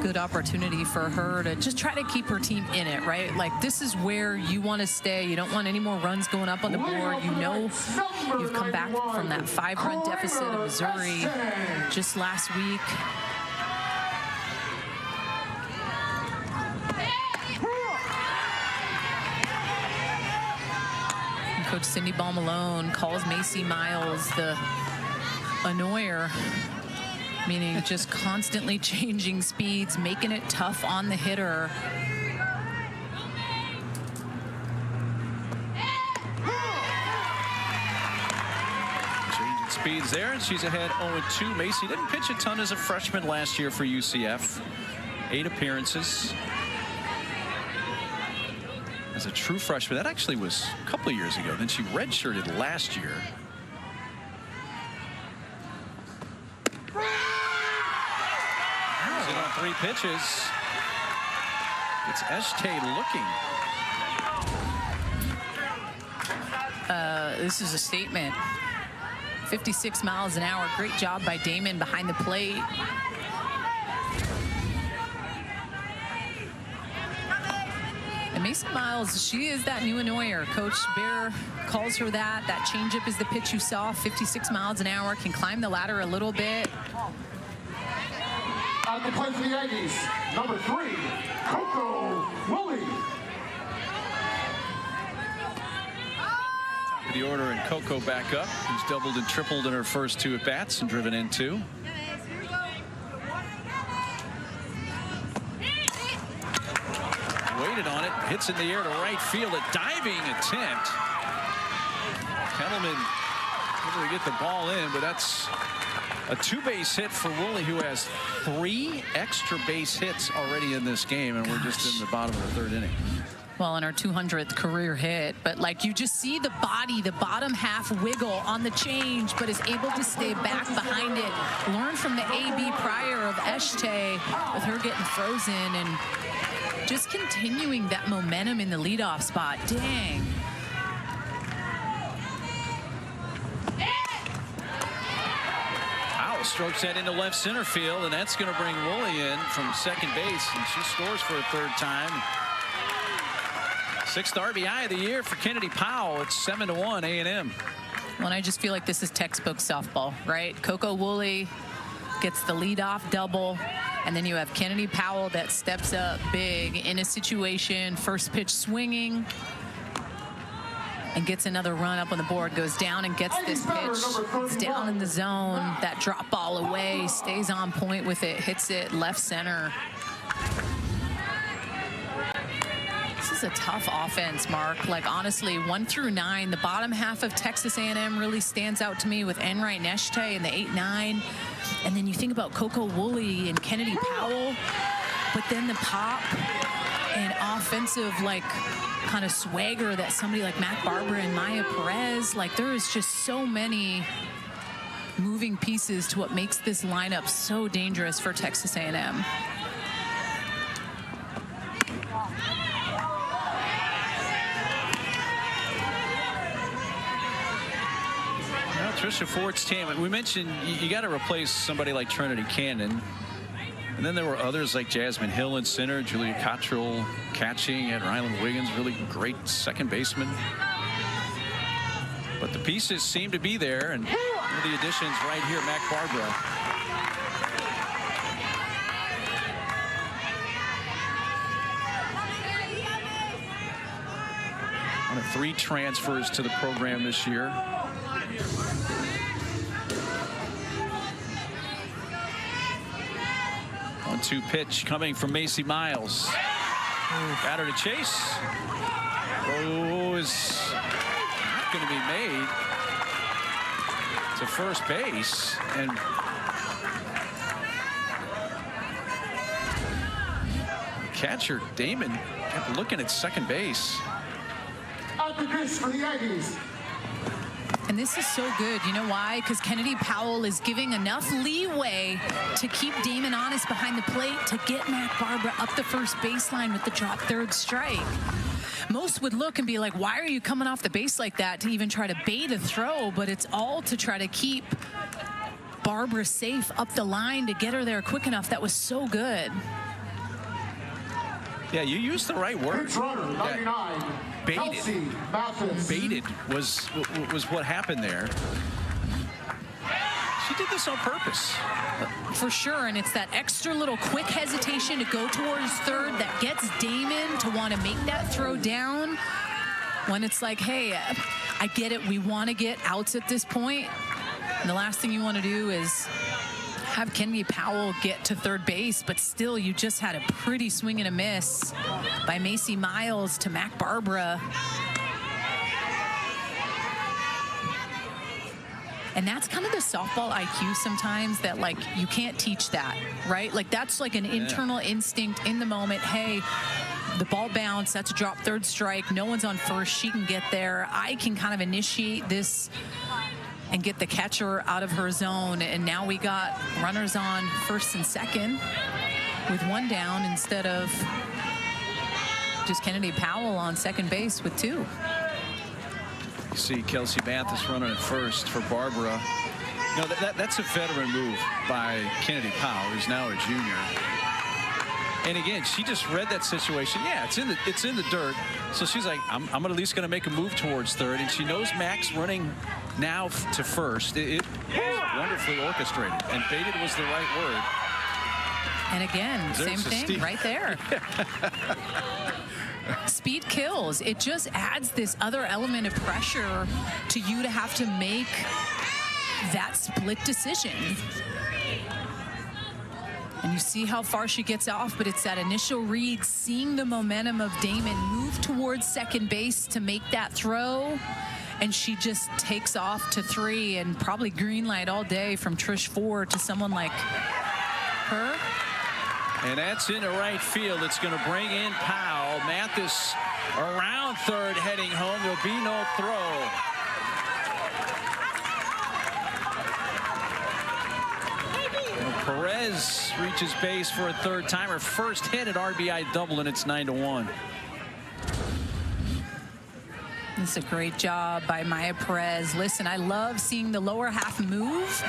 Good opportunity for her to just try to keep her team in it, right? Like, this is where you want to stay. You don't want any more runs going up on the board. You know you've come back from that 5-run deficit of Missouri just last week. Coach Cindy Ball-Malone calls Macy Miles the annoyer, meaning just constantly changing speeds, making it tough on the hitter. Changing speeds there, and she's ahead 0-2. Macy didn't pitch a ton as a freshman last year for UCF. 8 appearances. As a true freshman, that actually was a couple of years ago. Then she redshirted last year. She's in on 3 pitches. It's Eshtay looking. This is a statement. 56 miles an hour. Great job by Damon behind the plate. And Mason Miles, she is that new annoyer. Coach Bear calls her that. That changeup is the pitch you saw. 56 miles an hour, can climb the ladder a little bit. At the plate for the Aggies, number 3, Coco Woolley. The order, and Coco back up. Who's doubled and tripled in her first 2 at-bats and driven in 2. Waited on it, hits in the air to right field. A diving attempt. Kettleman able to get the ball in, but that's A 2-base hit for Woolley, who has 3 extra base hits already in this game, and we're just in the bottom of the 3rd inning. Well, in our 200th career hit, but like you just see the body, the bottom half wiggle on the change, but is able to stay back behind it. Learn from the AB prior of Eshte with her getting frozen and just continuing that momentum in the leadoff spot. Dang. Strokes that into left center field, and that's going to bring Woolley in from second base, and she scores for a 3rd time. 6th RBI of the year for Kennedy Powell. It's 7-1 A&M. Well, and I just feel like this is textbook softball, right? Coco Woolley gets the leadoff double, and then you have Kennedy Powell that steps up big in a situation, first pitch swinging, and gets another run up on the board, goes down and gets this pitch. It's down in the zone. That drop ball away, stays on point with it, hits it left center. This is a tough offense, Mark. Like, honestly, 1 through 9, the bottom half of Texas A&M really stands out to me with Enright and Eshte in the 8-9. And then you think about Coco Woolley and Kennedy Powell, but then the pop and offensive, like, kind of swagger that somebody like Mac Barber and Maya Perez, like, there is just so many moving pieces to what makes this lineup so dangerous for Texas A&M. Now, Trisha Ford's team, we mentioned you got to replace somebody like Trinity Cannon. And then there were others like Jasmine Hill in center, Julia Cottrell catching, and Rylan Wiggins, really great second baseman. But the pieces seem to be there, and the additions right here, Mac Barbara. One of 3 transfers to the program this year. One-two pitch coming from Macy Miles. Got her to chase. Throw is not going to be made to first base, and catcher Damon kept looking at second base. Out the dish for the Aggies. And this is so good. You know why? Because Kennedy Powell is giving enough leeway to keep Damon honest behind the plate to get Mac Barbara up the first baseline with the drop 3rd strike. Most would look and be like, why are you coming off the base like that to even try to bait a throw? But it's all to try to keep Barbara safe up the line to get her there quick enough. That was so good. Yeah, you used the right word. Pitch runner, 99. Baited. Baited was what happened there. She did this on purpose. For sure, and it's that extra little quick hesitation to go towards 3rd that gets Damon to want to make that throw down when it's like, hey, I get it, we want to get outs at this point. And the last thing you want to do is have Kennedy Powell get to 3rd base, but still you just had a pretty swing and a miss by Macy Miles to Mac Barbara. And that's kind of the softball IQ sometimes that, like, you can't teach that, right? Like, that's like an internal instinct in the moment. Hey, the ball bounced, that's a drop 3rd strike, no one's on first, she can get there. I can kind of initiate this and get the catcher out of her zone. And now we got runners on 1st and 2nd with 1 down instead of just Kennedy Powell on second base with 2. You see Kelsey Mathis running at first for Barbara. No, that's a veteran move by Kennedy Powell, who's now a junior. And again, she just read that situation. Yeah, it's in the dirt. So she's like, I'm at least going to make a move towards 3rd. And she knows Mac's running now to first. It was wonderfully orchestrated. And baited was the right word. And again, same thing right there. Speed kills. It just adds this other element of pressure to you to have to make that split decision. And you see how far she gets off, but it's that initial read, seeing the momentum of Damon move towards second base to make that throw. and she just takes off to 3 and probably green light all day from Trish 4 to someone like her. And that's into right field. It's going to bring in Powell. Mathis around third, heading home. There'll be no throw. Perez reaches base for a third time. Her first hit at RBI double, and it's 9-1. This is a great job by Maya Perez. Listen, I love seeing the lower half move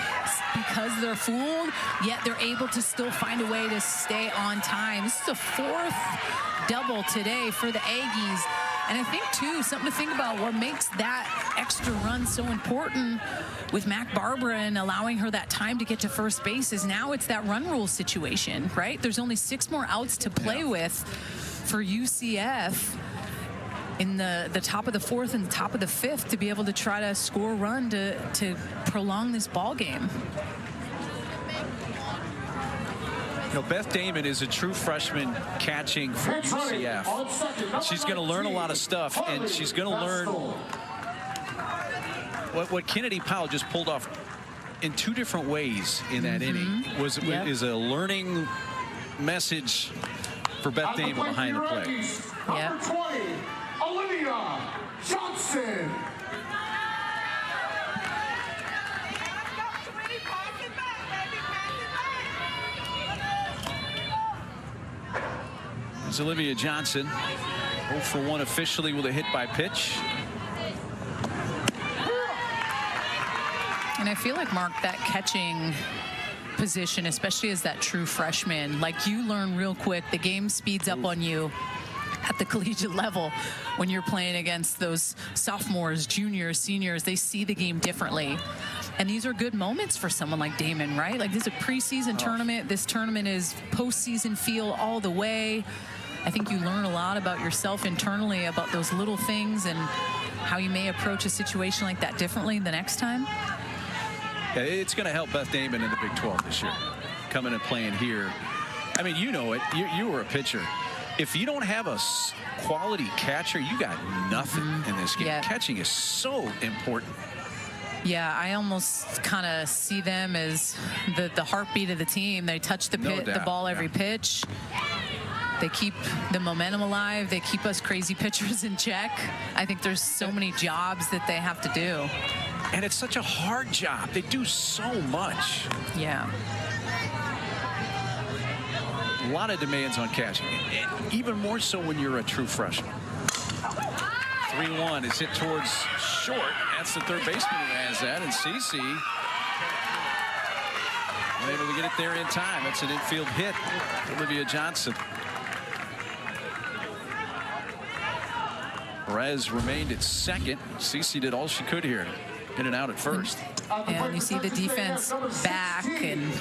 because they're fooled, yet they're able to still find a way to stay on time. This is the 4th double today for the Aggies. And I think, too, something to think about what makes that extra run so important with Mac Barbara and allowing her that time to get to first base is now it's that run rule situation, right? There's only 6 more outs to play with for UCF in the top of the 4th and the top of the 5th to be able to try to score a run to prolong this ball game. You know, Beth Damon is a true freshman catching for UCF. She's going to learn a lot of stuff, and she's going to learn what Kennedy Powell just pulled off in 2 different ways in that inning is a learning message for Beth Damon behind the plate. Number 20, Olivia Johnson. It's Olivia Johnson, 0 for 1 officially with a hit by pitch. And I feel like, Mark, that catching position, especially as that true freshman, like you learn real quick, the game speeds up on you at the collegiate level when you're playing against those sophomores, juniors, seniors. They see the game differently. And these are good moments for someone like Damon, right? Like, this is a preseason tournament. This tournament is postseason feel all the way. I think you learn a lot about yourself internally, about those little things and how you may approach a situation like that differently the next time. Yeah, it's going to help Beth Damon in the Big 12 this year, coming and playing here. I mean, you know it. You were a pitcher. If you don't have a quality catcher, you got nothing in this game. Catching is so important. Yeah, I almost kind of see them as the heartbeat of the team. They touch the ball every pitch. They keep the momentum alive. They keep us crazy pitchers in check. I think there's so many jobs that they have to do. And it's such a hard job. They do so much. Yeah. A lot of demands on catching. And even more so when you're a true freshman. 3-1 is hit towards short. That's the third baseman who has that. And Cece able to get it there in time. That's an infield hit. Olivia Johnson. Perez remained at second. Cece did all she could here. In and out at first. And you see the defense back, and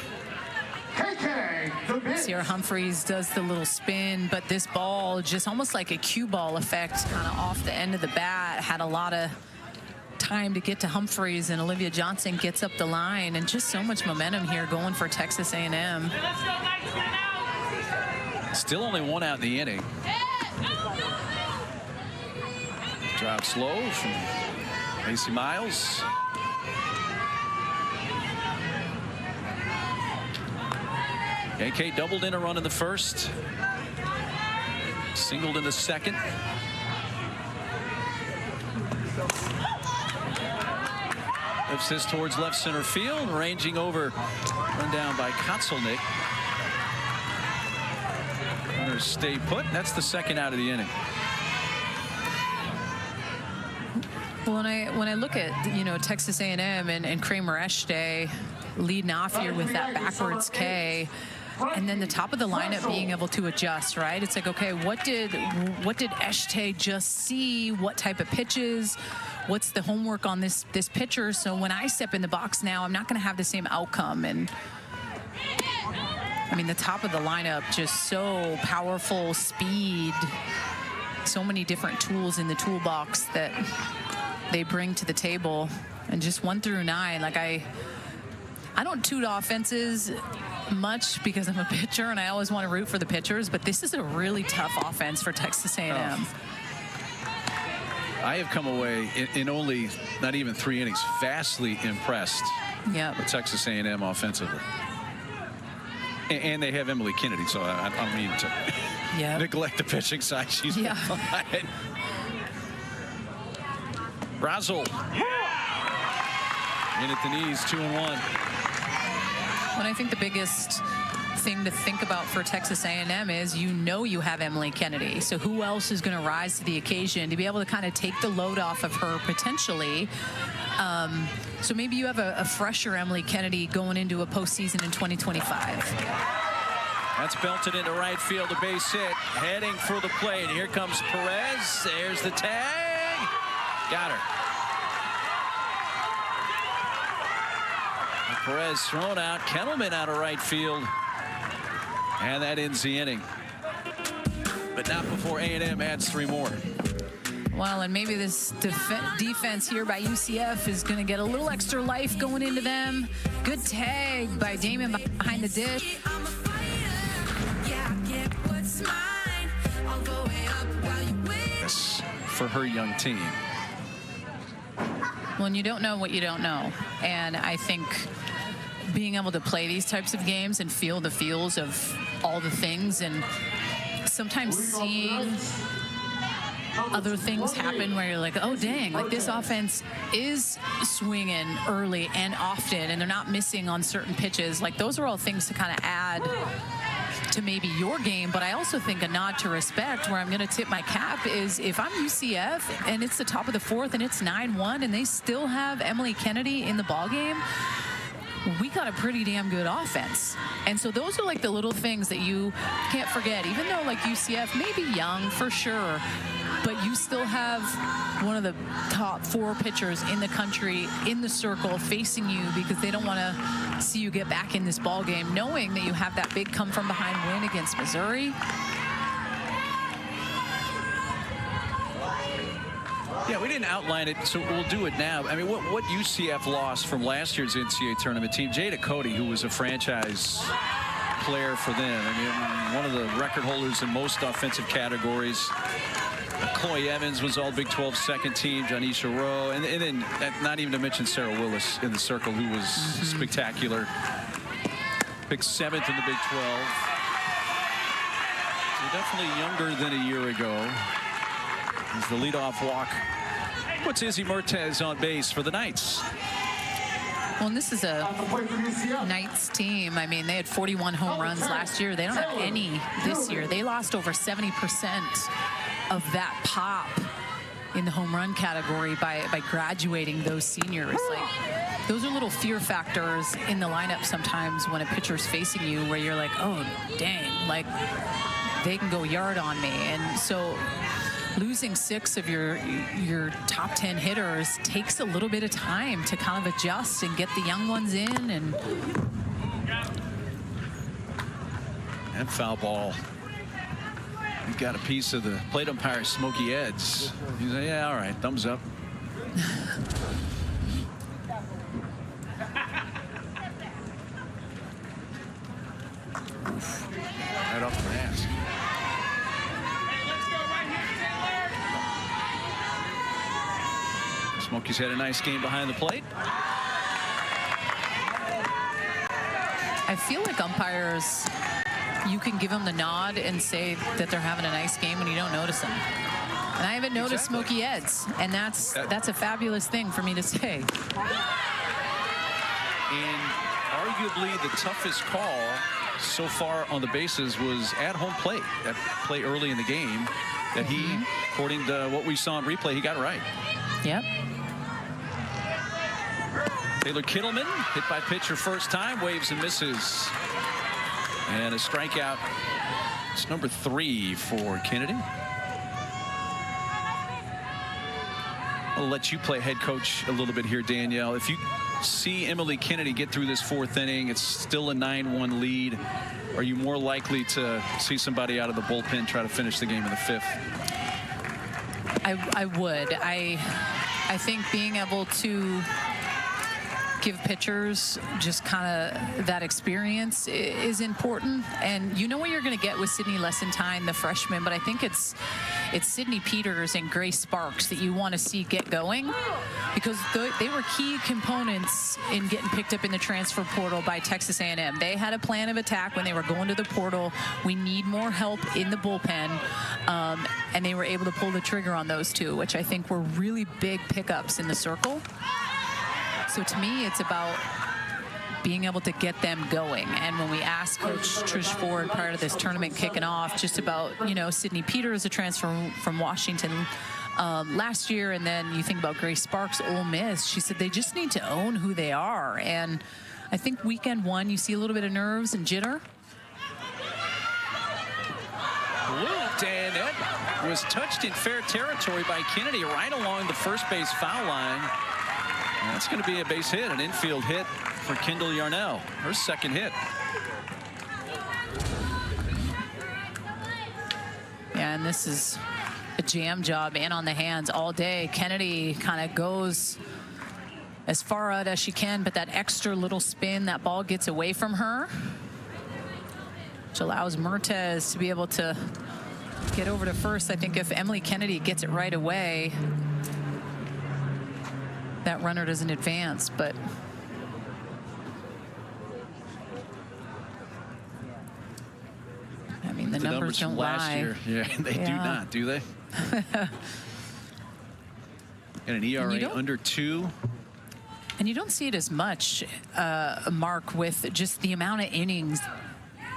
Sierra Humphreys does the little spin, but this ball, just almost like a cue ball effect, kind of off the end of the bat, had a lot of time to get to Humphreys, and Olivia Johnson gets up the line, and just so much momentum here going for Texas A&M. Still only 1 out in the inning. Drop slow from Macy Miles. AK doubled in a run in the first. Singled in the second. Lifts this towards left center field. Ranging over. Run down by Kotzelnick. Runners stay put. That's the 2nd out of the inning. Well, when I look at, you know, Texas A&M and Kramer Eschte leading off here with that backwards K, and then the top of the lineup being able to adjust, right? It's like, okay, what did Eschte just see? What type of pitches? What's the homework on this pitcher? So when I step in the box now, I'm not going to have the same outcome. And I mean, the top of the lineup just so powerful, speed, so many different tools in the toolbox that they bring to the table. And just 1 through 9, like I don't toot offenses much because I'm a pitcher and I always want to root for the pitchers, but this is a really tough offense for Texas A&M. I have come away in only not even 3 innings vastly impressed with Texas A&M offensively. And they have Emily Kennedy, so I don't mean to neglect the pitching side. She's fine. Brazel in at the knees, 2-1. When I think the biggest thing to think about for Texas A&M is you have Emily Kennedy, so who else is going to rise to the occasion to be able to kind of take the load off of her potentially. So maybe you have a fresher Emily Kennedy going into a postseason in 2025. That's belted into right field, a base hit, heading for the plate. Here comes Perez. There's the tag. Got her. Perez thrown out. Kettleman out of right field. And that ends the inning. But not before A&M adds 3 more. Well, and maybe this defense here by UCF is going to get a little extra life going into them. Good tag by Damon behind the dish. Yes, for her young team. Well, and you don't know what you don't know. And I think being able to play these types of games and feel the feels of all the things, and sometimes seeing other things happen where you're like, oh dang, like this offense is swinging early and often, and they're not missing on certain pitches. Like those are all things to kind of add to maybe your game. But I also think a nod to respect, where I'm going to tip my cap, is if I'm UCF and it's the top of the 4th and it's 9-1 and they still have Emily Kennedy in the ball game, we got a pretty damn good offense. And so those are like the little things that you can't forget, even though like UCF may be young for sure, but you still have one of the top 4 pitchers in the country in the circle facing you, because they don't want to see you get back in this ball game, knowing that you have that big come from behind win against Missouri. Yeah, we didn't outline it, so we'll do it now. I mean, what UCF lost from last year's NCAA tournament team, Jada Cody, who was a franchise player for them. I mean, one of the record holders in most offensive categories. Chloe Evans was all Big 12 second team, Janisha Rowe, and then not even to mention Sarah Willis in the circle, who was spectacular. Picked 7th in the Big 12. So definitely younger than a year ago. As the leadoff walk puts Izzy Mertez on base for the Knights. Well, and this is a Knights team. I mean, they had 41 home runs last year. They don't have any this year. They lost over 70% of that pop in the home run category by graduating those seniors. Like, those are little fear factors in the lineup sometimes when a pitcher's facing you, where you're like, oh, dang, like they can go yard on me. And so losing 6 of your top 10 hitters takes a little bit of time to kind of adjust and get the young ones in. And foul ball. He got a piece of the plate umpire, Smokey Eds. He's like, yeah, all right, thumbs up. Right off the mask. Smokey's had a nice game behind the plate. I feel like umpires, you can give them the nod and say that they're having a nice game when you don't notice them. And I haven't noticed Smokey Eds, and that's a fabulous thing for me to say. And arguably the toughest call so far on the bases was at home plate. That play early in the game that he, according to what we saw in replay, he got right. Yep. Taylor Kittleman hit by pitcher first time, waves and misses. And a strikeout. It's number 3 for Kennedy. I'll let you play head coach a little bit here, Danielle. If you see Emily Kennedy get through this 4th inning, it's still a 9-1 lead. Are you more likely to see somebody out of the bullpen try to finish the game in the 5th? I would. I think being able to give pitchers just kind of that experience is important. And you know what you're going to get with Sydney Lessentine, the freshman, but I think it's Sydney Peters and Grace Sparks that you want to see get going, because they were key components in getting picked up in the transfer portal by Texas A&M. They had a plan of attack when they were going to the portal. We need more help in the bullpen, and they were able to pull the trigger on those two, which I think were really big pickups in the circle. So to me, it's about being able to get them going. And when we asked Coach Trish Ford prior to this tournament kicking off just about, you know, Sydney Peters, a transfer from Washington last year, and then you think about Grace Sparks, Ole Miss, she said they just need to own who they are. And I think weekend one, you see a little bit of nerves and jitter. Looped, and it was touched in fair territory by Kennedy right along the first base foul line. And that's going to be a base hit, an infield hit for Kendall Yarnell, her second hit. Yeah, and this is a jam job and on the hands all day. Kennedy kind of goes as far out as she can, but that extra little spin, that ball gets away from her, which allows Mertes to be able to get over to first. I think if Emily Kennedy gets it right away, that runner doesn't advance, but I mean, the numbers don't lie. Year. Yeah, they do not, do they? And an ERA under 2. And you don't see it as much, Mark, with just the amount of innings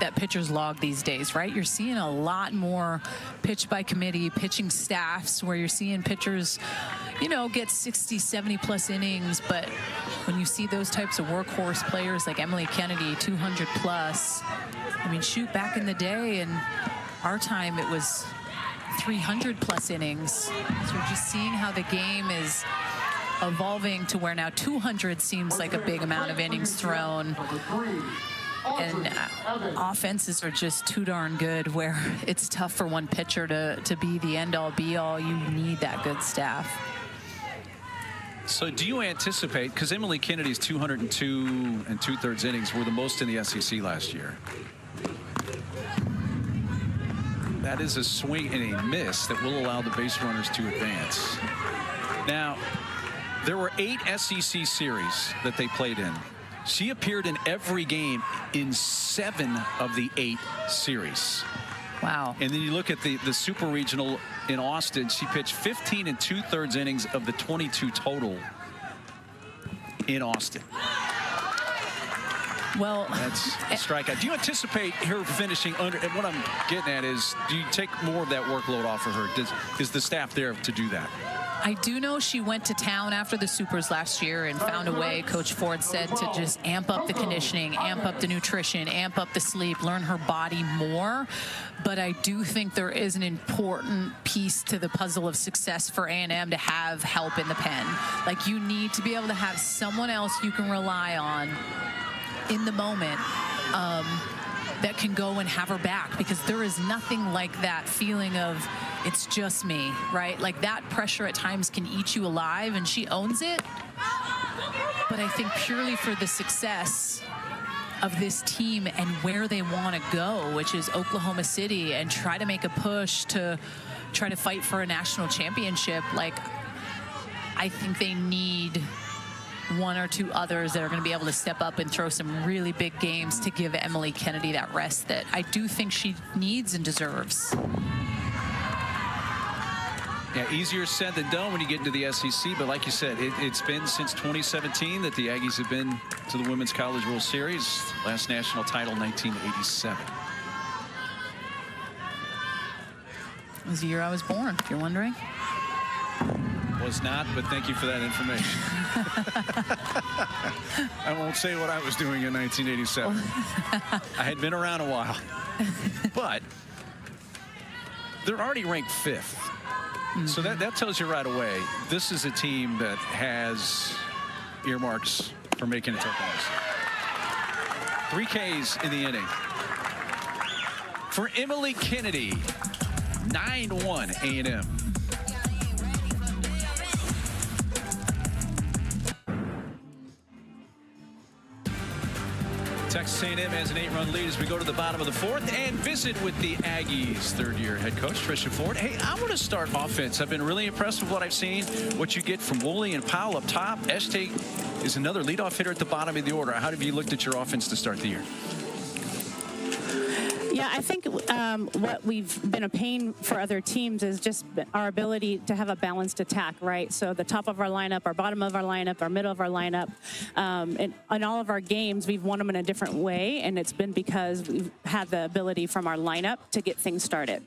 that pitchers log these days, right? You're seeing a lot more pitch by committee, pitching staffs, where you're seeing pitchers, you know, get 60, 70 plus innings. But when you see those types of workhorse players like Emily Kennedy, 200 plus, I mean, shoot, back in the day, in our time, it was 300 plus innings. So we're just seeing how the game is evolving to where now 200 seems like a big amount of innings thrown. And offenses are just too darn good, where it's tough for one pitcher to be the end-all be-all. You need that good staff. So do you anticipate, because Emily Kennedy's 202 2/3 innings were the most in the SEC last year. That is a swing and a miss that will allow the base runners to advance. Now, there were 8 SEC series that they played in. She appeared in every game in 7 of the 8 series. Wow. And then you look at the Super Regional in Austin. She pitched 15 2/3 innings of the 22 total in Austin. Well, that's a strikeout. Do you anticipate her finishing under? And what I'm getting at is, do you take more of that workload off of her? Is the staff there to do that? I do know she went to town after the Supers last year and found a way, Coach Ford said, to just amp up the conditioning, amp up the nutrition, amp up the sleep, learn her body more. But I do think there is an important piece to the puzzle of success for A&M to have help in the pen. Like, you need to be able to have someone else you can rely on in the moment that can go and have her back, because there is nothing like that feeling of it's just me, right? Like, that pressure at times can eat you alive, and she owns it. But I think purely for the success of this team and where they want to go, which is Oklahoma City, and try to make a push to try to fight for a national championship, like, I think they need 1 or 2 others that are going to be able to step up and throw some really big games to give Emily Kennedy that rest that I do think she needs and deserves. Yeah, easier said than done when you get into the SEC, but like you said, it's been since 2017 that the Aggies have been to the Women's College World Series. Last national title, 1987. It was the year I was born, if you're wondering. Was not, but thank you for that information. I won't say what I was doing in 1987. I had been around a while. But they're already ranked 5th. So that tells you right away, this is a team that has earmarks for making it tough on us. 3 Ks in the inning. For Emily Kennedy, 9-1 A&M. Texas A&M has an 8-run lead as we go to the bottom of the 4th and visit with the Aggies. Third-year head coach Tricia Ford. Hey, I want to start offense. I've been really impressed with what I've seen. What you get from Woolley and Powell up top. Este is another leadoff hitter at the bottom of the order. How have you looked at your offense to start the year? Yeah, I think what we've been a pain for other teams is just our ability to have a balanced attack, right? So the top of our lineup, our bottom of our lineup, our middle of our lineup, and in all of our games, we've won them in a different way, and it's been because we've had the ability from our lineup to get things started.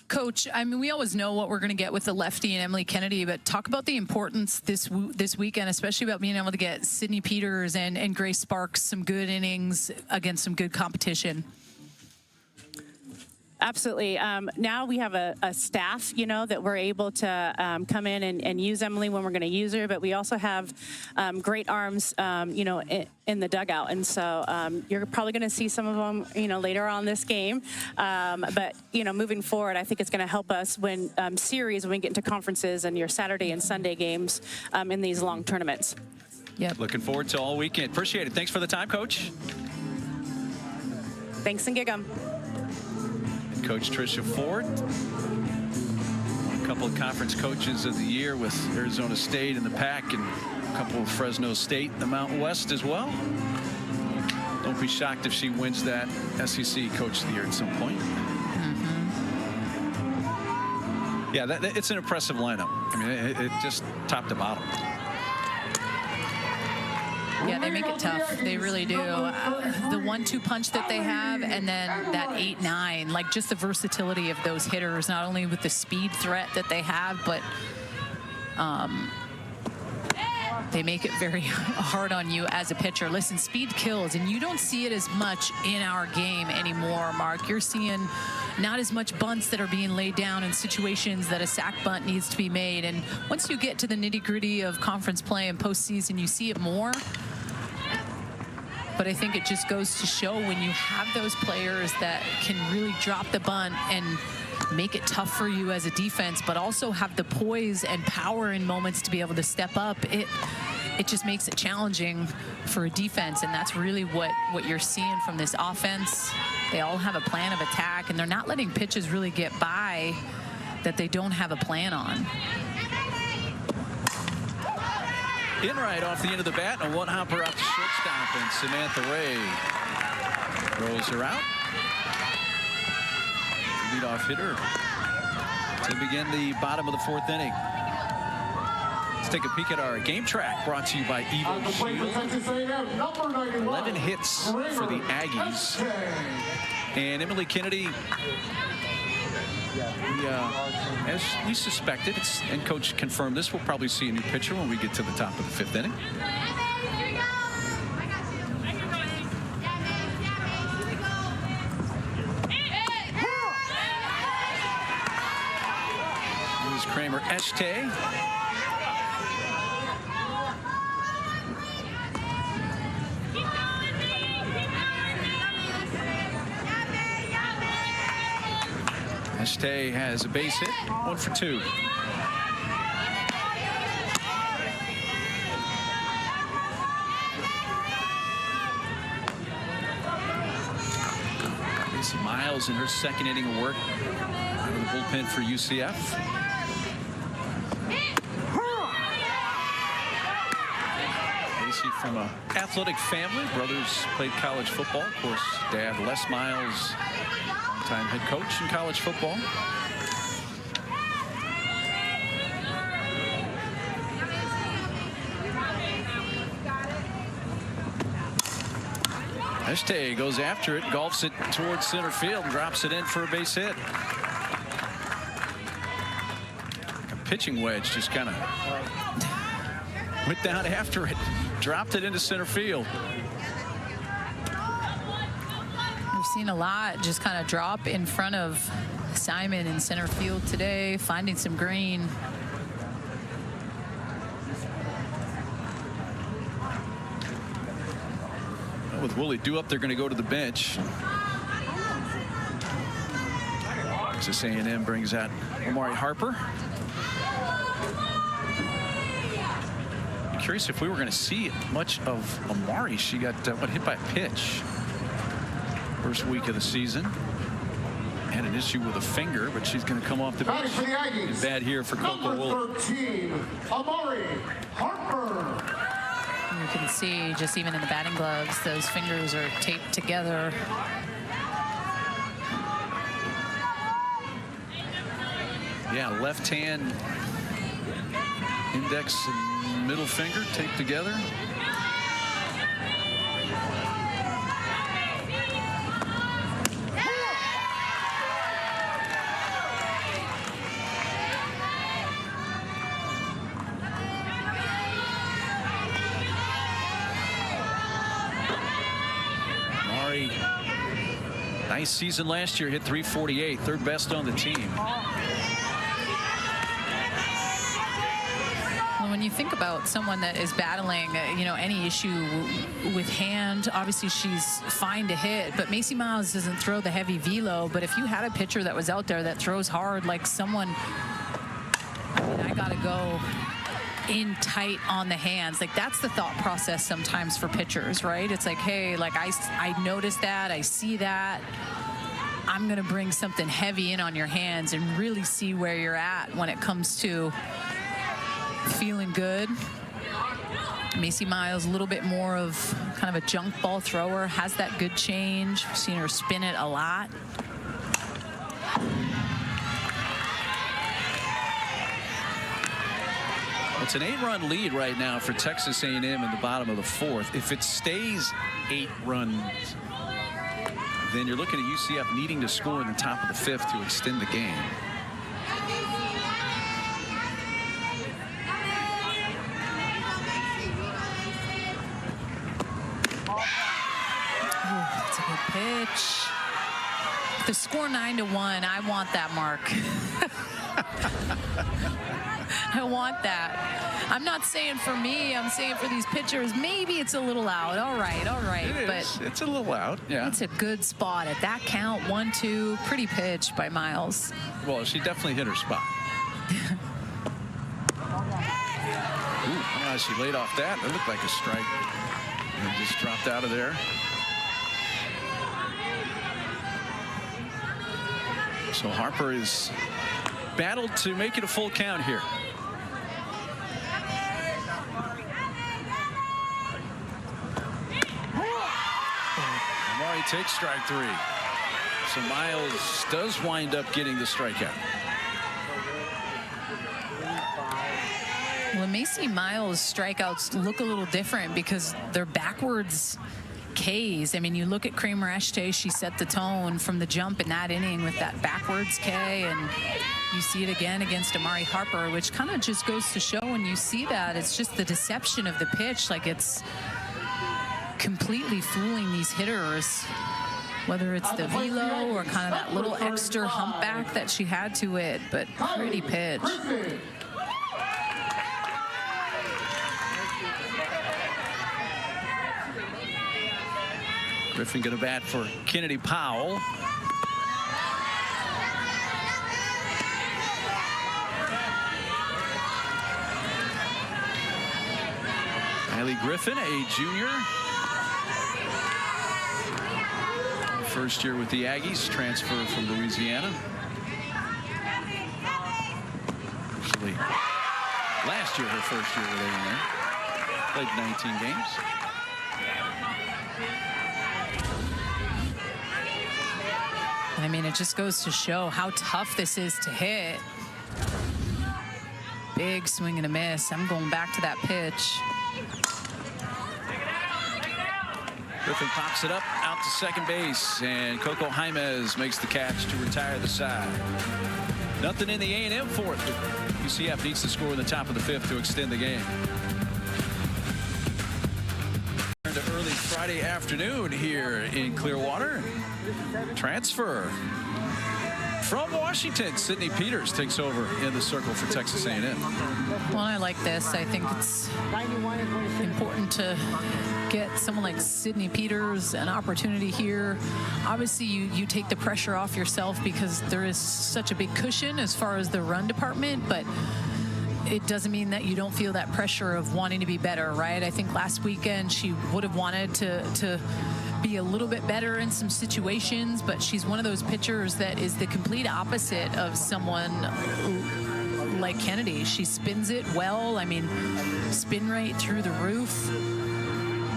Coach, I mean, we always know what we're going to get with the lefty and Emily Kennedy, but talk about the importance this weekend, especially about being able to get Sydney Peters and Grace Sparks some good innings against some good competition. Absolutely. Now we have a staff, that we're able to come in and use Emily when we're going to use her, but we also have great arms, in the dugout. And so you're probably going to see some of them, later on this game. But, moving forward, I think it's going to help us win series when we get into conferences and your Saturday and Sunday games in these long tournaments. Yep. Looking forward to all weekend. Appreciate it. Thanks for the time, Coach. Thanks and gig 'em. Coach Tricia Ford, a couple of conference coaches of the year with Arizona State in the pack and a couple of Fresno State in the Mountain West as well. Don't be shocked if she wins that SEC Coach of the Year at some point. Yeah, it's an impressive lineup. I mean, it just top to bottom. Yeah, they make it tough. They really do. The 1-2 punch that they have, and then that 8-9, like just the versatility of those hitters, not only with the speed threat that they have, but they make it very hard on you as a pitcher. Listen, speed kills, and you don't see it as much in our game anymore, Mark. You're seeing not as much bunts that are being laid down in situations that a sac bunt needs to be made. And once you get to the nitty-gritty of conference play and postseason, you see it more. But I think it just goes to show when you have those players that can really drop the bunt and make it tough for you as a defense, but also have the poise and power in moments to be able to step up, it just makes it challenging for a defense. And that's really what you're seeing from this offense. They all have a plan of attack, and they're not letting pitches really get by that they don't have a plan on. In right off the end of the bat, and a one-hopper out to shortstop, and Samantha Ray rolls her out. Leadoff hitter to begin the bottom of the 4th inning. Let's take a peek at our game track, brought to you by Evo Shield. 11 hits for the Aggies. And Emily Kennedy, as we suspected, and Coach confirmed this, we'll probably see a new pitcher when we get to the top of the 5th inning. Here's Kramer Este. Este has a base hit, 1 for 2. Casey Miles in her 2nd inning of work out of the bullpen for UCF. Casey from an athletic family. Brothers played college football. Of course, Dad Les Miles, time head coach in college football. Este goes after it, golfs it towards center field, and drops it in for a base hit. A pitching wedge just kind of went down after it, dropped it into center field. We've seen a lot just kind of drop in front of Simon in center field today, finding some green. With Woolley due up, they're going to go to the bench. Texas A&M brings out Omari Harper. Curious if we were going to see much of Amari. She got hit by a pitch first week of the season. Had an issue with a finger, but she's going to come off the bench. Bad here for Coco Wolf. 13, Amari Harper. You can see just even in the batting gloves, those fingers are taped together. Yeah, left hand, index and middle finger taped together. Mari, nice season last year, hit .348, third best on the team. When you think about someone that is battling, any issue with hand, obviously she's fine to hit, but Macy Miles doesn't throw the heavy velo. But if you had a pitcher that was out there that throws hard, like someone, I gotta go in tight on the hands. Like that's the thought process sometimes for pitchers, right? It's like, hey, like I noticed that, I see that. I'm gonna bring something heavy in on your hands and really see where you're at when it comes to feeling good. Macy Miles, a little bit more of kind of a junk ball thrower, has that good change. We've seen her spin it a lot. It's an 8-run lead right now for Texas A&M in the bottom of the fourth. If it stays 8 runs, then you're looking at UCF needing to score in the top of the fifth to extend the game. Pitch. The score 9-1. I want that, Mark. I want that. I'm not saying for me. I'm saying for these pitchers. Maybe it's a little out. All right. But it's a little out. Yeah. It's a good spot at that count. 1-2. Pretty pitch by Miles. Well, she definitely hit her spot. Ooh, she laid off that. It looked like a strike. And just dropped out of there. So Harper is battled to make it a full count here. Amari takes strike 3. So Miles does wind up getting the strikeout. Well, Macy Miles' strikeouts look a little different because they're backwards Ks. I mean, you look at Kramer Eschte, she set the tone from the jump in that inning with that backwards K, and you see it again against Amari Harper, which kind of just goes to show when you see that, it's just the deception of the pitch. Like it's completely fooling these hitters, whether it's the velo or kind of that little extra humpback that she had to it, but pretty pitch. Griffin going to bat for Kennedy Powell. Riley Griffin, a junior. First year with the Aggies, transfer from Louisiana. Actually, last year, her first year with A&M. Played 19 games. I mean, it just goes to show how tough this is to hit. Big swing and a miss. I'm going back to that pitch. Griffin pops it up out to second base, and Coco Jaimez makes the catch to retire the side. Nothing in the A&M fourth. UCF needs to score in the top of the fifth to extend the game. To early Friday afternoon here in Clearwater. Transfer from Washington. Sydney Peters takes over in the circle for Texas A&M. Well, I like this. I think it's important to get someone like Sydney Peters an opportunity here. Obviously, you take the pressure off yourself because there is such a big cushion as far as the run department, but it doesn't mean that you don't feel that pressure of wanting to be better, right? I think last weekend she would have wanted to be a little bit better in some situations, but she's one of those pitchers that is the complete opposite of someone like Kennedy. She spins it well. I mean, spin rate through the roof.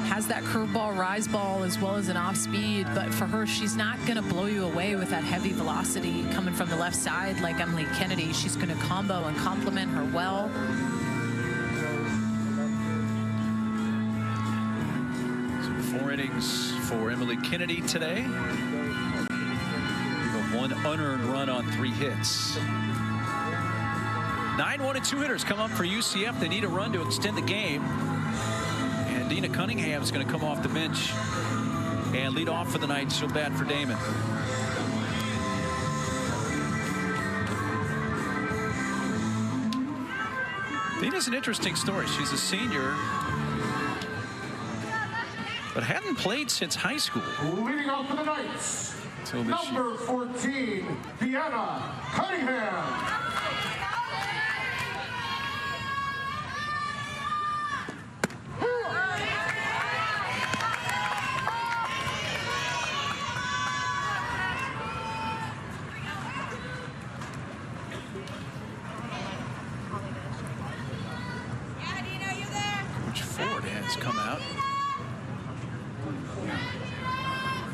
Has that curveball, rise ball, as well as an off speed. But for her, she's not going to blow you away with that heavy velocity coming from the left side like Emily Kennedy. She's going to combo and complement her well. So 4 innings for Emily Kennedy today. But 1 unearned run on 3 hits. 9 1 and 2 hitters come up for UCF. They need a run to extend the game. And Dina Cunningham is going to come off the bench and lead off for the night. She'll bat for Damon. Dina's an interesting story. She's a senior, but hadn't played since high school. Leading off for the Knights, Until this year. number 14, Deanna Cunningham. Coach Ford has come out.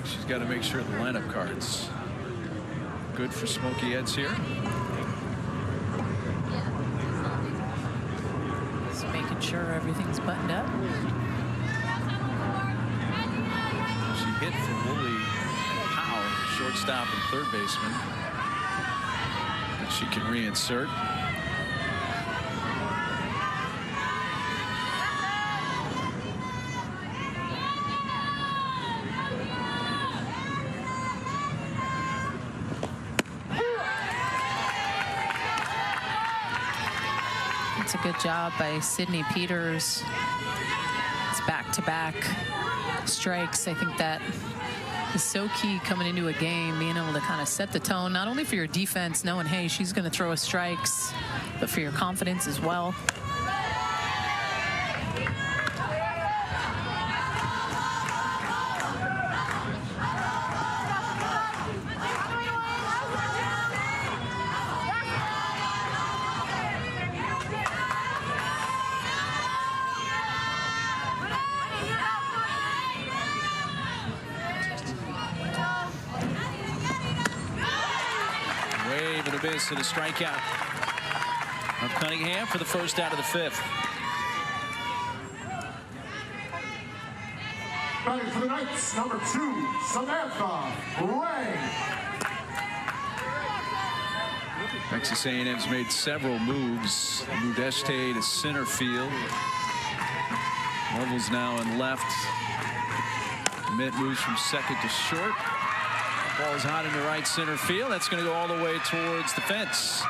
She's got to make sure the lineup card's good for Smoky Eds here. Just making sure everything's buttoned up. She hit for Woolley and Powell, shortstop and third baseman. And she can reinsert. It's a good job by Sydney Peters. It's back-to-back strikes. I think that is so key coming into a game, being able to kind of set the tone, not only for your defense, knowing, hey, she's going to throw us strikes, but for your confidence as well. To the strikeout of Cunningham for the first out of the 5th. Batting for the Knights, number 2, Samantha Ray. Texas A&M's made several moves. Moved Estee to center field. Marvel's now in left. Mitt moves from second to short. Ball's hot into right center field. That's going to go all the way towards the fence.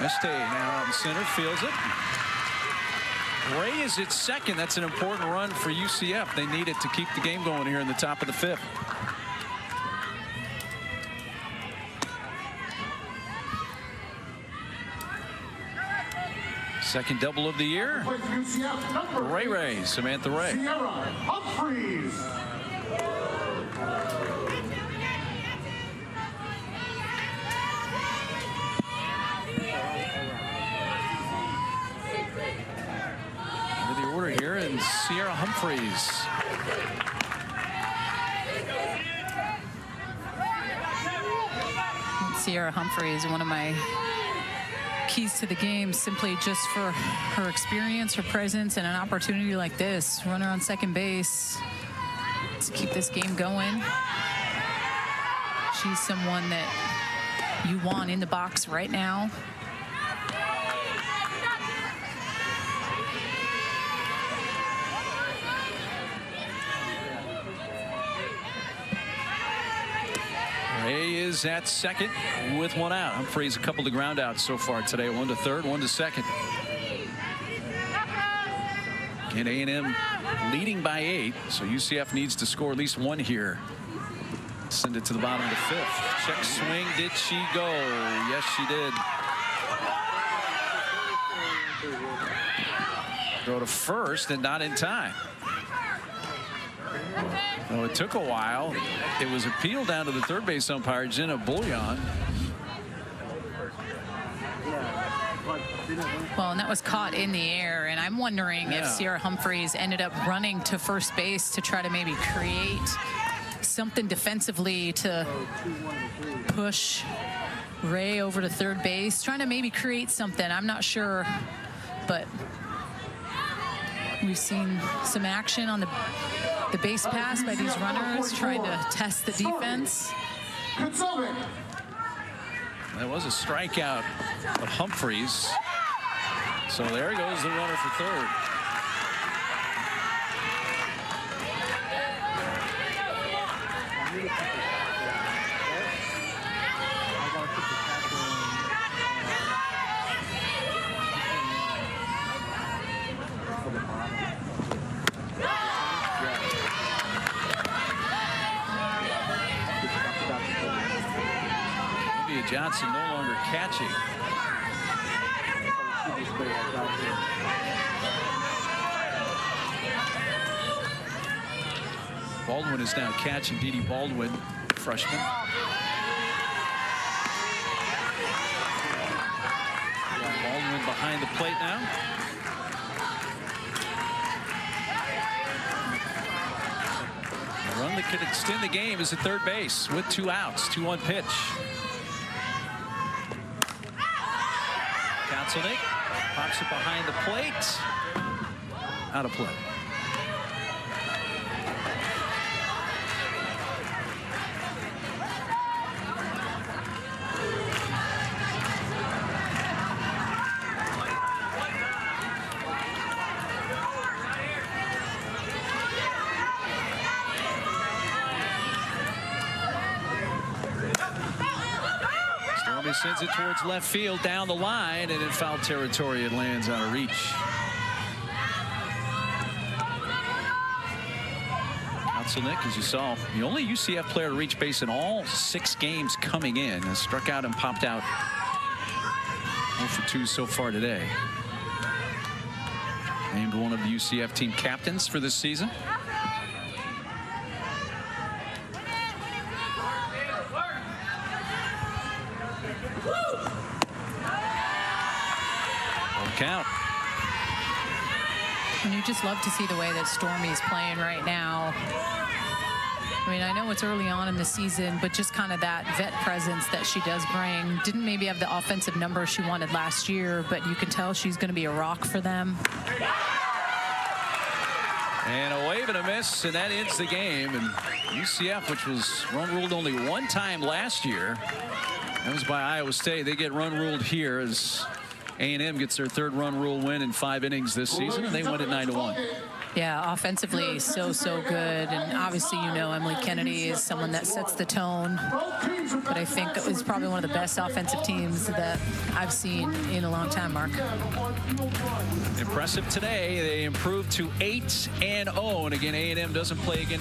Estee now out in center, fields it. Ray is at second. That's an important run for UCF. They need it to keep the game going here in the top of the 5th. Second double of the year. Ray, Samantha Ray. Sierra Humphreys. Here and Sierra Humphreys. Sierra Humphreys, one of my keys to the game, simply just for her experience, her presence, and an opportunity like this. Runner on second base to keep this game going. She's someone that you want in the box right now. Ray is at second with 1 out. Humphreys a couple of ground outs so far today. 1 to third, 1 to second. And A&M leading by 8, so UCF needs to score at least 1 here. Send it to the bottom of the 5th. Check swing. Did she go? Yes, she did. Throw to first and not in time. Oh, it took a while. It was appealed down to the third base umpire, Jenna Bouillon. Well, and that was caught in the air, and I'm wondering if Sierra Humphreys ended up running to first base to try to maybe create something defensively to push Ray over to third base, trying to maybe create something. I'm not sure, but we've seen some action on the base pass by these runners trying to test the defense. That was a strikeout of Humphreys. So there goes the runner for third. Johnson no longer catching. Baldwin is now catching. Dee Dee Baldwin, freshman. Baldwin behind the plate now. The run that could extend the game is at third base with 2 outs. 2-1 pitch. Nick pops it behind the plate. Out of play. Sends it towards left field down the line, and in foul territory it lands out of reach. Nick, as you saw, the only UCF player to reach base in all 6 games coming in, has struck out and popped out 1 for 2 so far today. Named one of the UCF team captains for this season. Count. And you just love to see the way that Stormy's playing right now. I mean, I know it's early on in the season, but just kind of that vet presence that she does bring. Didn't maybe have the offensive numbers she wanted last year, but you can tell she's going to be a rock for them. And a wave and a miss, and that ends the game. And UCF, which was run ruled only 1 time last year, that was by Iowa State. They get run ruled here as A&M gets their 3rd run rule win in 5 innings this season, and they win it 9-1. Yeah, offensively so good, and obviously Emily Kennedy is someone that sets the tone, but I think it was probably one of the best offensive teams that I've seen in a long time, Mark. Impressive today. They improved to 8-0, and again A&M doesn't play again